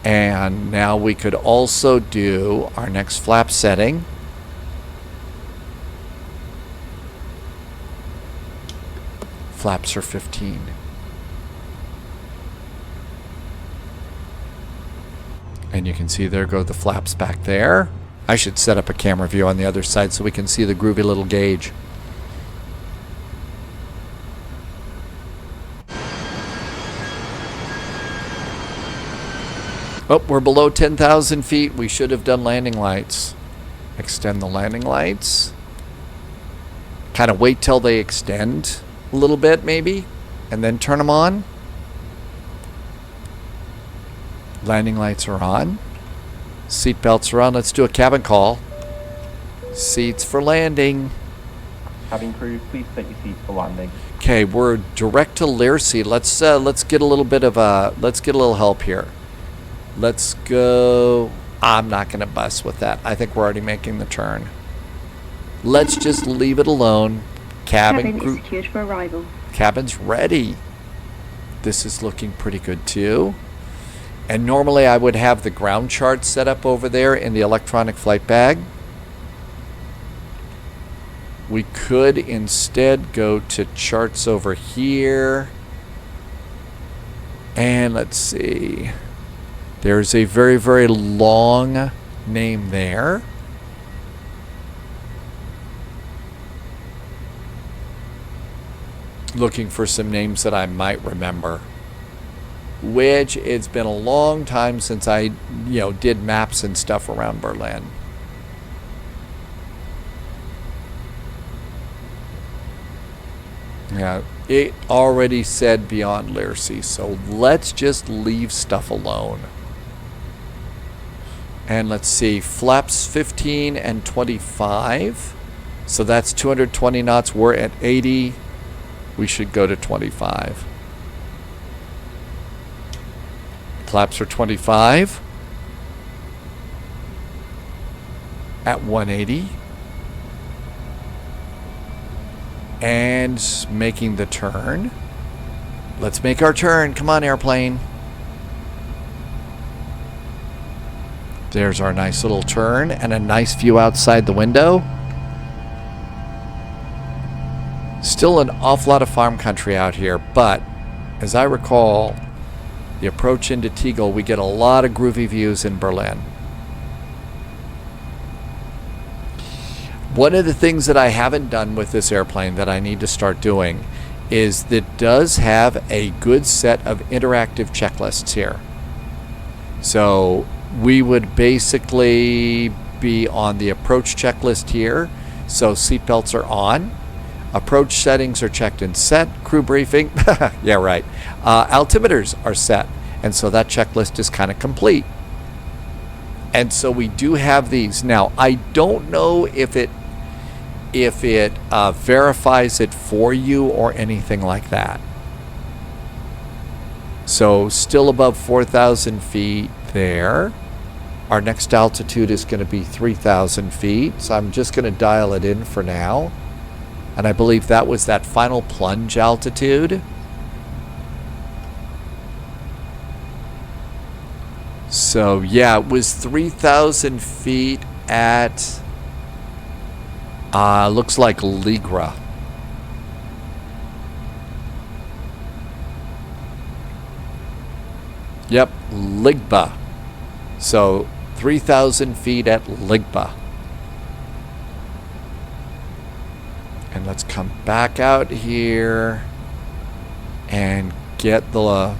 And now we could also do our next flap setting. Flaps are 15. And you can see there go the flaps back there. I should set up a camera view on the other side so we can see the groovy little gauge. Oh, we're below 10,000 feet. We should have done landing lights. Extend the landing lights. Kind of wait till they extend a little bit maybe, and then turn them on. Landing lights are on. Seat belts are on. Let's do a cabin call. Seats for landing. Cabin crew, please take your seats for landing. Okay, we're direct to Leersea. Let's get a little bit of let's get a little help here. Let's go. I'm not going to bust with that. I think we're already making the turn. Let's just leave it alone. Cabin crew. Is secured for arrival. Cabin's ready. This is looking pretty good too. And normally I would have the ground chart set up over there in the electronic flight bag. We could instead go to charts over here. And let's see. There's a very, very long name there. Looking for some names that I might remember. Which it's been a long time since I, did maps and stuff around Berlin. Yeah, it already said beyond Leersea, so let's just leave stuff alone. And let's see, flaps 15 and 25. So that's 220 knots. We're at 80. We should go to 25. Flaps are 25 at 180 and making the turn. Let's make our turn. Come on, airplane. There's our nice little turn and a nice view outside the window. Still an awful lot of farm country out here, but as I recall, the approach into Tegel, we get a lot of groovy views in Berlin. One of the things that I haven't done with this airplane that I need to start doing is that it does have a good set of interactive checklists here. So we would basically be on the approach checklist here. So seatbelts are on. Approach settings are checked and set. Crew briefing, yeah, right. Altimeters are set, and so that checklist is kind of complete. And so we do have these. Now, I don't know if it verifies it for you or anything like that. So still above 4,000 feet there. Our next altitude is going to be 3,000 feet, so I'm just going to dial it in for now. And I believe that was that final plunge altitude. So yeah, it was 3,000 feet at, looks like Ligra. Yep, Ligba. So 3,000 feet at Ligba. And let's come back out here and get the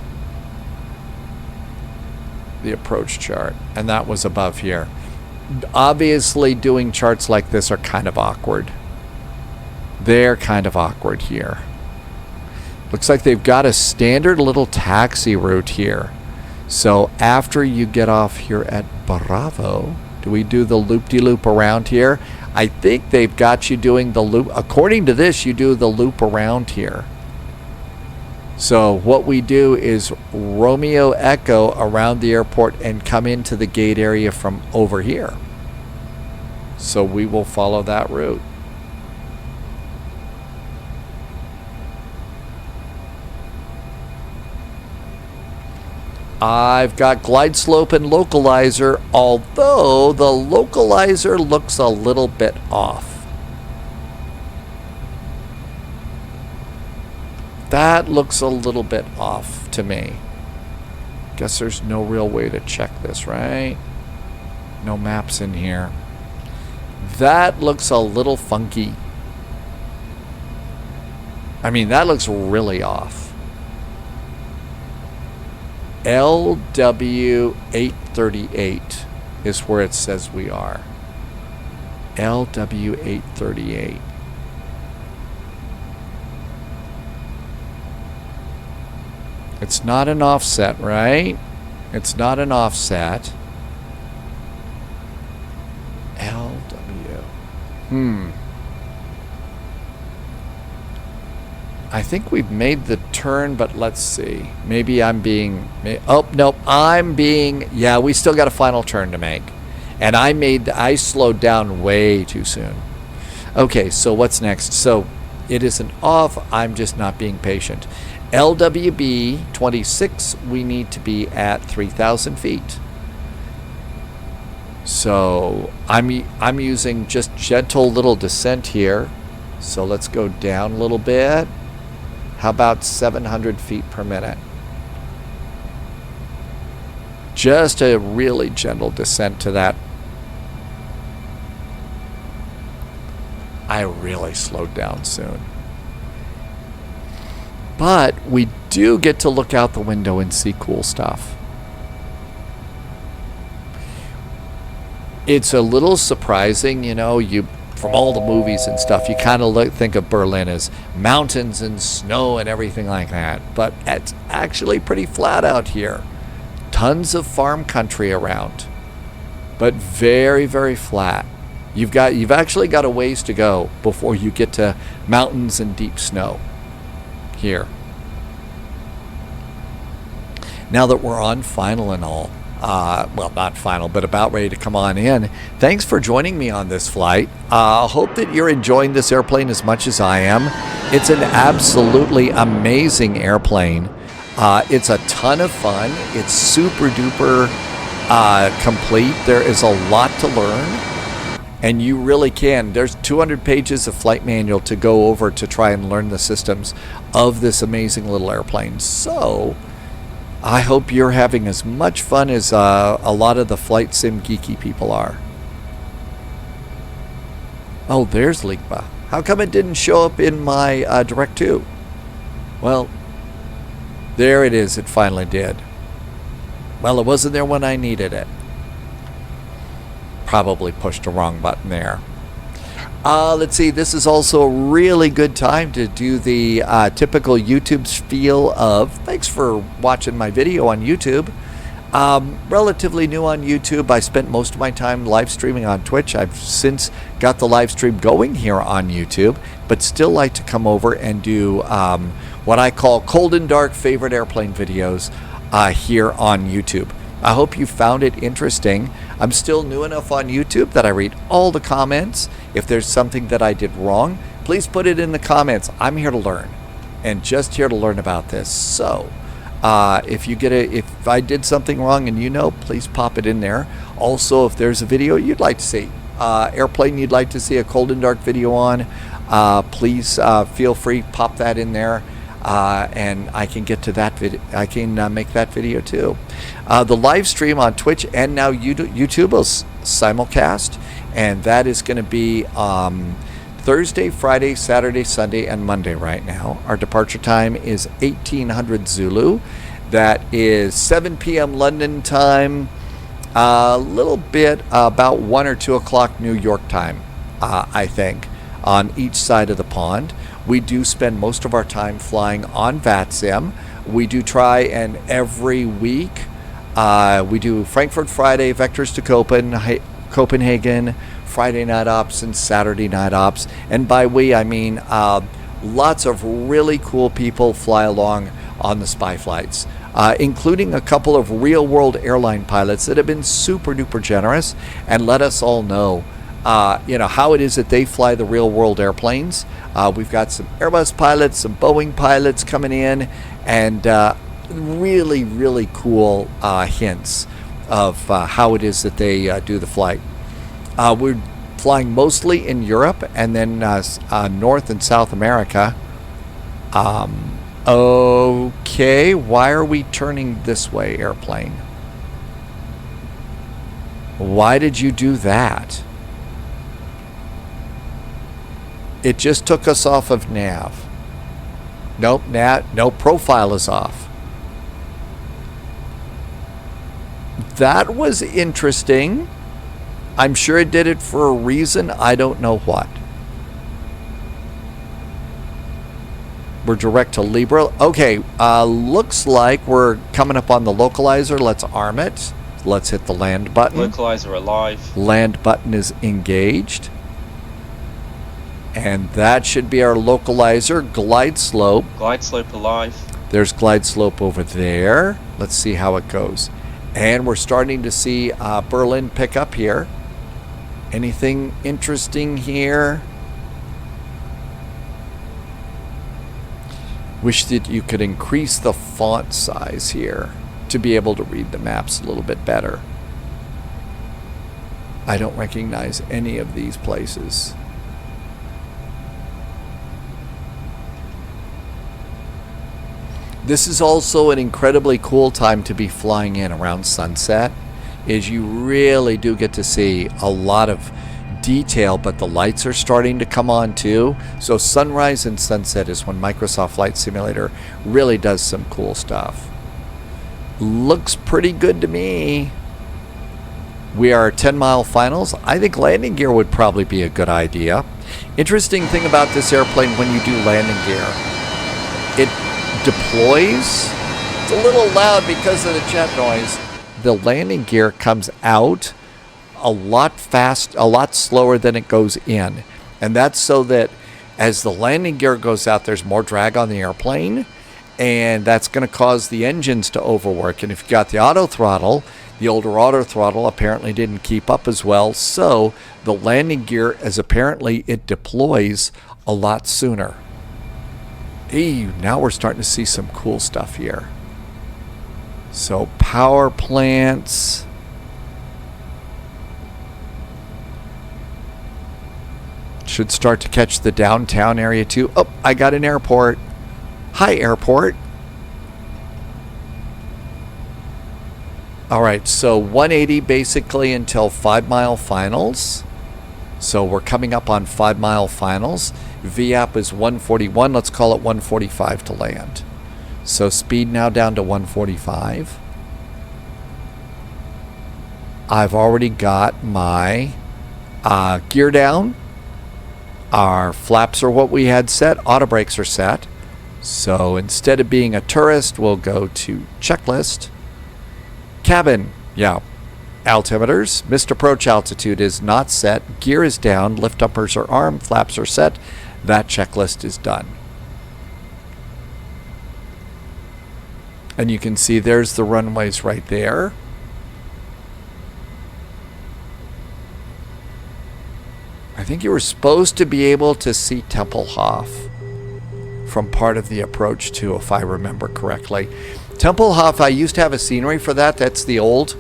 approach chart. And that was above here. Obviously, doing charts like this are kind of awkward. They're kind of awkward here. Looks like they've got a standard little taxi route here. So after you get off here at Bravo, do we do the loop-de-loop around here? I think they've got you doing the loop. According to this, you do the loop around here. So what we do is Romeo Echo around the airport and come into the gate area from over here. So we will follow that route. I've got glide slope and localizer, although the localizer looks a little bit off. That looks a little bit off to me. Guess there's no real way to check this, right? No maps in here. That looks a little funky. I mean, that looks really off. LW 838 is where it says we are. LW 838. It's not an offset, right? It's not an offset. LW. I think we've made the turn, but let's see. Maybe I'm being... Oh, nope. I'm being... Yeah, we still got a final turn to make. And I slowed down way too soon. Okay, so what's next? So it isn't off. I'm just not being patient. LWB 26, we need to be at 3,000 feet. So I'm using just gentle little descent here. So let's go down a little bit. How about 700 feet per minute? Just a really gentle descent to that. I really slowed down soon. But we do get to look out the window and see cool stuff. It's a little surprising, you know, from all the movies and stuff, you kind of think of Berlin as mountains and snow and everything like that. But it's actually pretty flat out here. Tons of farm country around, but very, very flat. You've actually got a ways to go before you get to mountains and deep snow here. Now that we're on final and all, well, not final, but about ready to come on in. Thanks for joining me on this flight. Hope that you're enjoying this airplane as much as I am. It's an absolutely amazing airplane. It's a ton of fun. It's super duper complete. There is a lot to learn, and you really can. There's 200 pages of flight manual to go over to try and learn the systems of this amazing little airplane. So I hope you're having as much fun as a lot of the flight sim geeky people are. Oh, there's Ligba. How come it didn't show up in my Direct 2? Well, there it is. It finally did. Well, it wasn't there when I needed it. Probably pushed the wrong button there. Let's see, this is also a really good time to do the typical YouTube spiel of thanks for watching my video on YouTube. Relatively new on YouTube. I spent most of my time live streaming on Twitch. I've since got the live stream going here on YouTube, but still like to come over and do what I call cold and dark favorite airplane videos here on YouTube. I hope you found it interesting. I'm still new enough on YouTube that I read all the comments. If there's something that I did wrong, please put it in the comments. I'm here to learn and just here to learn about this. So if I did something wrong and you know, please pop it in there. Also, if there's a video you'd like to see, airplane you'd like to see a cold and dark video on, please feel free, pop that in there. And I can get to that video. I can make that video too. The live stream on Twitch and now YouTube will simulcast, and that is going to be Thursday, Friday, Saturday, Sunday, and Monday right now. Our departure time is 1800 Zulu. That is 7 p.m. London time. A little bit about 1 or 2 o'clock New York time, I think, on each side of the pond. We do spend most of our time flying on VATSIM. We do try, and every week we do Frankfurt Friday, vectors to Copenhagen, Friday night ops, and Saturday night ops. And by we, I mean lots of really cool people fly along on the spy flights, including a couple of real-world airline pilots that have been super duper generous and let us all know how it is that they fly the real-world airplanes. We've got some Airbus pilots, some Boeing pilots coming in, and really, really cool hints of how it is that they do the flight. We're flying mostly in Europe and then North and South America. Okay, why are we turning this way, airplane? Why did you do that? It just took us off of nav. Nope, no, profile is off. That was interesting. I'm sure it did it for a reason. I don't know what. We're direct to Libra. Okay, looks like we're coming up on the localizer. Let's arm it. Let's hit the land button. Localizer alive. Land button is engaged. And that should be our localizer. Glide slope. Glide slope alive. There's glide slope over there. Let's see how it goes. And we're starting to see Berlin pick up here. Anything interesting here? Wish that you could increase the font size here to be able to read the maps a little bit better. I don't recognize any of these places. This is also an incredibly cool time to be flying in around sunset, is you really do get to see a lot of detail, but the lights are starting to come on too. So sunrise and sunset is when Microsoft Flight Simulator really does some cool stuff. Looks pretty good to me. We are 10-mile finals. I think landing gear would probably be a good idea. Interesting thing about this airplane when you do landing gear, it deploys. It's a little loud because of the jet noise. The landing gear comes out a lot slower than it goes in, and that's so that as the landing gear goes out, there's more drag on the airplane, and that's going to cause the engines to overwork. And if you got the auto throttle, the older auto throttle apparently didn't keep up as well, so the landing gear, as apparently it deploys a lot sooner. Hey, now we're starting to see some cool stuff here. So power plants. Should start to catch the downtown area too. Oh, I got an airport. Hi, airport. All right, so 180 basically until 5-mile finals. So we're coming up on 5-mile finals. VAP is 141. Let's call it 145 to land. So speed now down to 145. I've already got my gear down. Our flaps are what we had set. Auto brakes are set. So instead of being a tourist, we'll go to checklist. Cabin, yeah. Altimeters. Missed approach altitude is not set. Gear is down. Lift uppers are armed. Flaps are set. That checklist is done. And you can see there's the runways right there. I think you were supposed to be able to see Tempelhof from part of the approach too, if I remember correctly. Tempelhof, I used to have a scenery for that. That's the old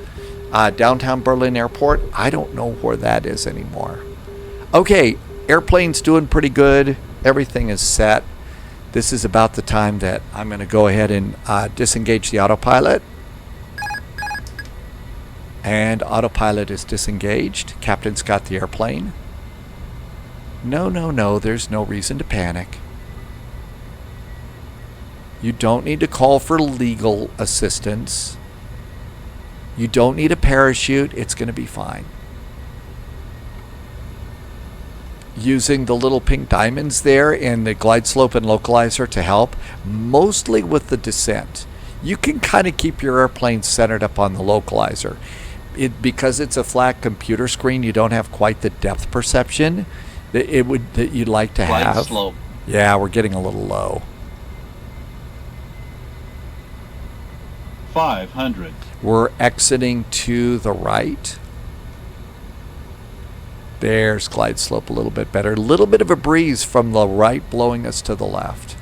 Downtown Berlin Airport. I don't know where that is anymore. Okay, airplane's doing pretty good. Everything is set. This is about the time that I'm going to go ahead and disengage the autopilot. And autopilot is disengaged. Captain's got the airplane. No, there's no reason to panic. You don't need to call for legal assistance. You don't need a parachute. It's going to be fine. Using the little pink diamonds there in the glide slope and localizer to help, mostly with the descent. You can kind of keep your airplane centered up on the localizer. Because it's a flat computer screen, you don't have quite the depth perception that you'd like to have. Glide slope. Yeah, we're getting a little low. 500. We're exiting to the right. There's glide slope a little bit better. A little bit of a breeze from the right blowing us to the left.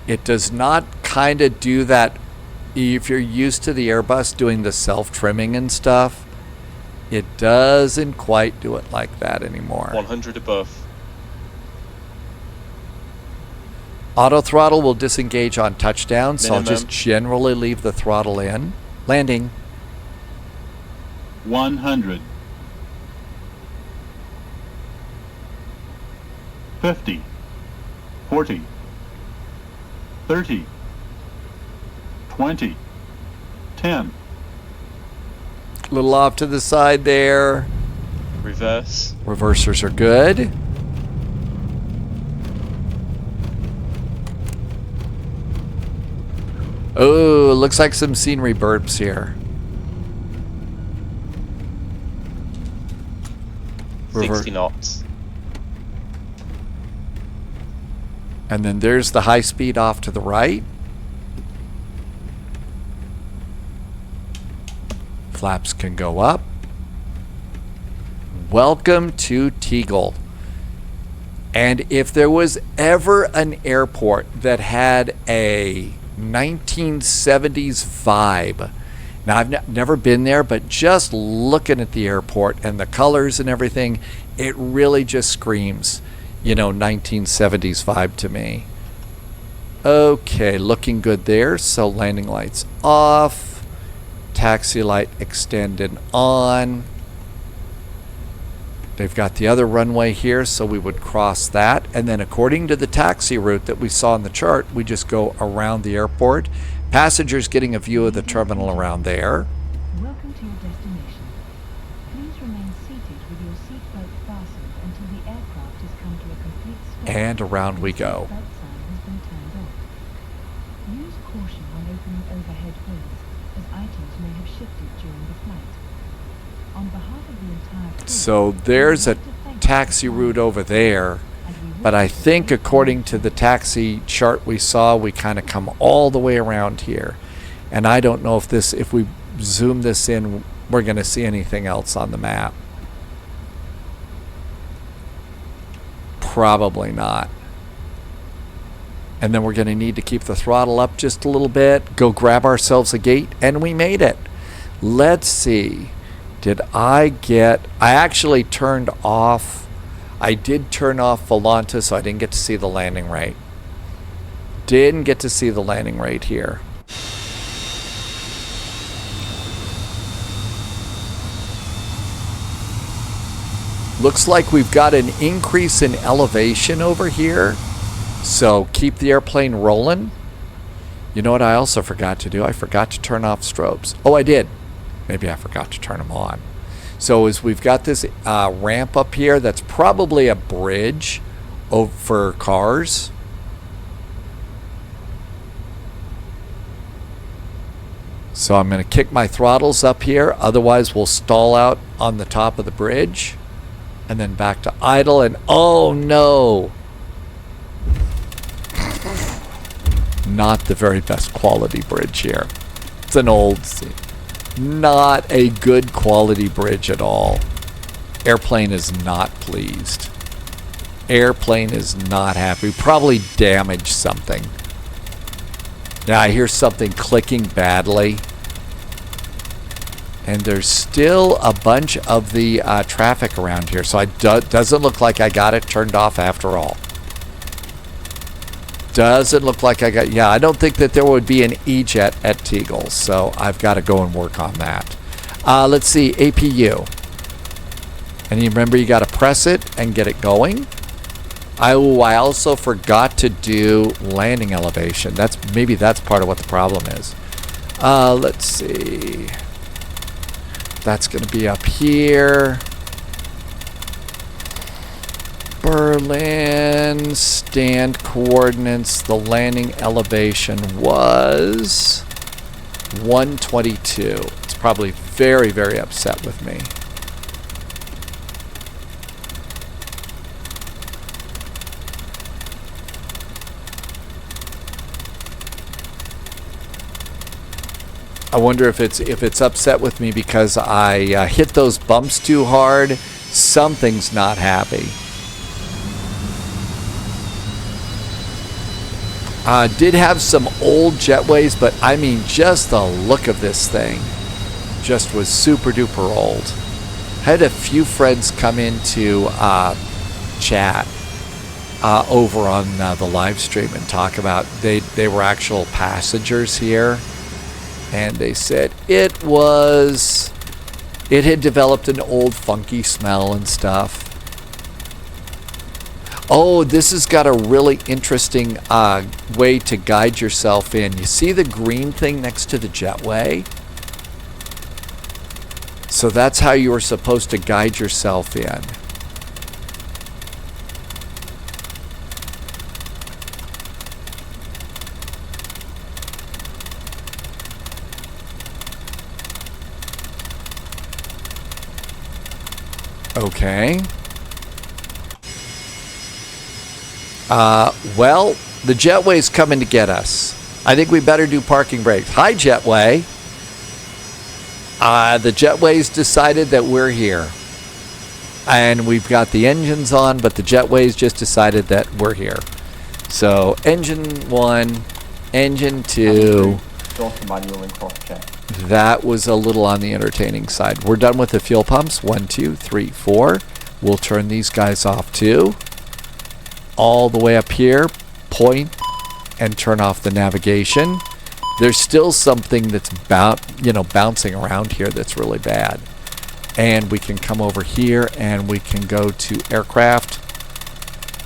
It does not kind of do that. If you're used to the Airbus doing the self-trimming and stuff, it doesn't quite do it like that anymore. 100 above. Auto throttle will disengage on touchdown, so I'll Minimum. just generally leave the throttle in. Landing. 100. 50. 40. 30. 20. 10. A little off to the side there. Reverse. Reversers are good. Oh, looks like some scenery burps here. 60 knots. And then there's the high speed off to the right. Flaps can go up. Welcome to Tegel. And if there was ever an airport that had a 1970s vibe, now I've never been there, but just looking at the airport and the colors and everything, it really just screams, 1970s vibe to me. Okay, looking good there. So landing lights off, taxi light extended on. They've got the other runway here, so we would cross that. And then according to the taxi route that we saw in the chart, we just go around the airport. Passengers getting a view of the terminal around there. Welcome to your destination. Please remain seated with your seatbelt fastened until the aircraft has come to a complete stop. And around we go. The seatbelt sign has been turned off. Use caution when opening overhead bins, as items may have shifted during the flight. On behalf of the entire crew, So there's a taxi route over there. But I think according to the taxi chart we saw, we kind of come all the way around here. And I don't know if we zoom this in, we're going to see anything else on the map. Probably not. And then we're going to need to keep the throttle up just a little bit, go grab ourselves a gate, and we made it. Let's see. I actually turned off. I did turn off Volanta, so I didn't get to see the landing rate. Didn't get to see the landing rate here. Looks like we've got an increase in elevation over here. So keep the airplane rolling. You know what I also forgot to do? I forgot to turn off strobes. Oh, I did. Maybe I forgot to turn them on. So as we've got this ramp up here, that's probably a bridge for cars. So I'm going to kick my throttles up here. Otherwise, we'll stall out on the top of the bridge. And then back to idle. And oh no! Not the very best quality bridge here. It's an old... Not a good quality bridge at all. Airplane is not pleased. Airplane is not happy. Probably damaged something. Now I hear something clicking badly. And there's still a bunch of the traffic around here. So it doesn't look like I got it turned off after all. Doesn't look like I got... Yeah, I don't think that there would be an E-jet at Tegel. So I've got to go and work on that. Let's see. APU. And you remember you got to press it and get it going. I also forgot to do landing elevation. Maybe that's part of what the problem is. Let's see. That's going to be up here. Berlin stand coordinates. The landing elevation was 122. It's probably very, very upset with me. I wonder if it's upset with me because I hit those bumps too hard. Something's not happy. Did have some old jetways, but I mean, just the look of this thing just was super duper old. Had a few friends come into chat over on the live stream and talk about they were actual passengers here. And they said it had developed an old funky smell and stuff. Oh, this has got a really interesting way to guide yourself in. You see the green thing next to the jetway? So that's how you were supposed to guide yourself in. Okay. Well, the jetway's coming to get us. I think we better do parking brakes. Hi, jetway. The jetway's decided that we're here. And we've got the engines on, but the jetway's just decided that we're here. So, engine 1, engine 2. Manual and cross-check. That was a little on the entertaining side. We're done with the fuel pumps. 1, 2, 3, 4. We'll turn these guys off too. All the way up here, point and turn off the navigation. There's still something that's bouncing around here that's really bad. And we can come over here and we can go to aircraft.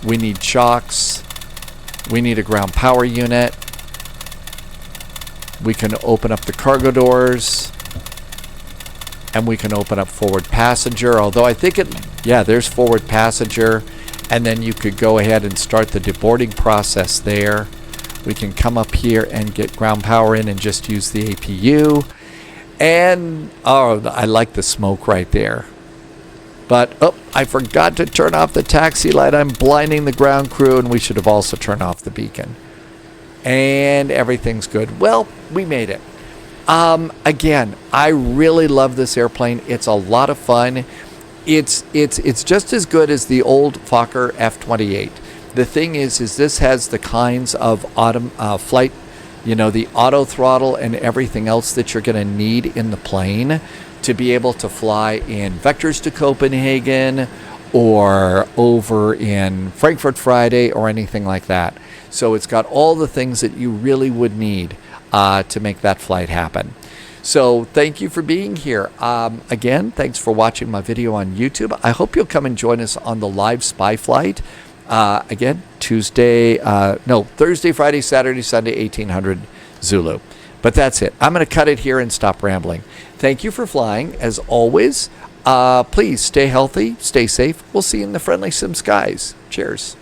We need shocks. We need a ground power unit. We can open up the cargo doors. And we can open up forward passenger. Although I think there's forward passenger. And then you could go ahead and start the deboarding process there. We can come up here and get ground power in and just use the APU. And, oh, I like the smoke right there. But, oh, I forgot to turn off the taxi light. I'm blinding the ground crew, and we should have also turned off the beacon. And everything's good. Well, we made it. Again, I really love this airplane. It's a lot of fun. It's just as good as the old Fokker F-28. The thing is this has the kinds of flight, the auto throttle and everything else that you're going to need in the plane to be able to fly in vectors to Copenhagen or over in Frankfurt Friday or anything like that. So it's got all the things that you really would need to make that flight happen. So thank you for being here. Again, thanks for watching my video on YouTube. I hope you'll come and join us on the live spy flight. Again, Thursday, Friday, Saturday, Sunday, 1800 Zulu. But that's it. I'm going to cut it here and stop rambling. Thank you for flying. As always, please stay healthy, stay safe. We'll see you in the friendly sim skies. Cheers.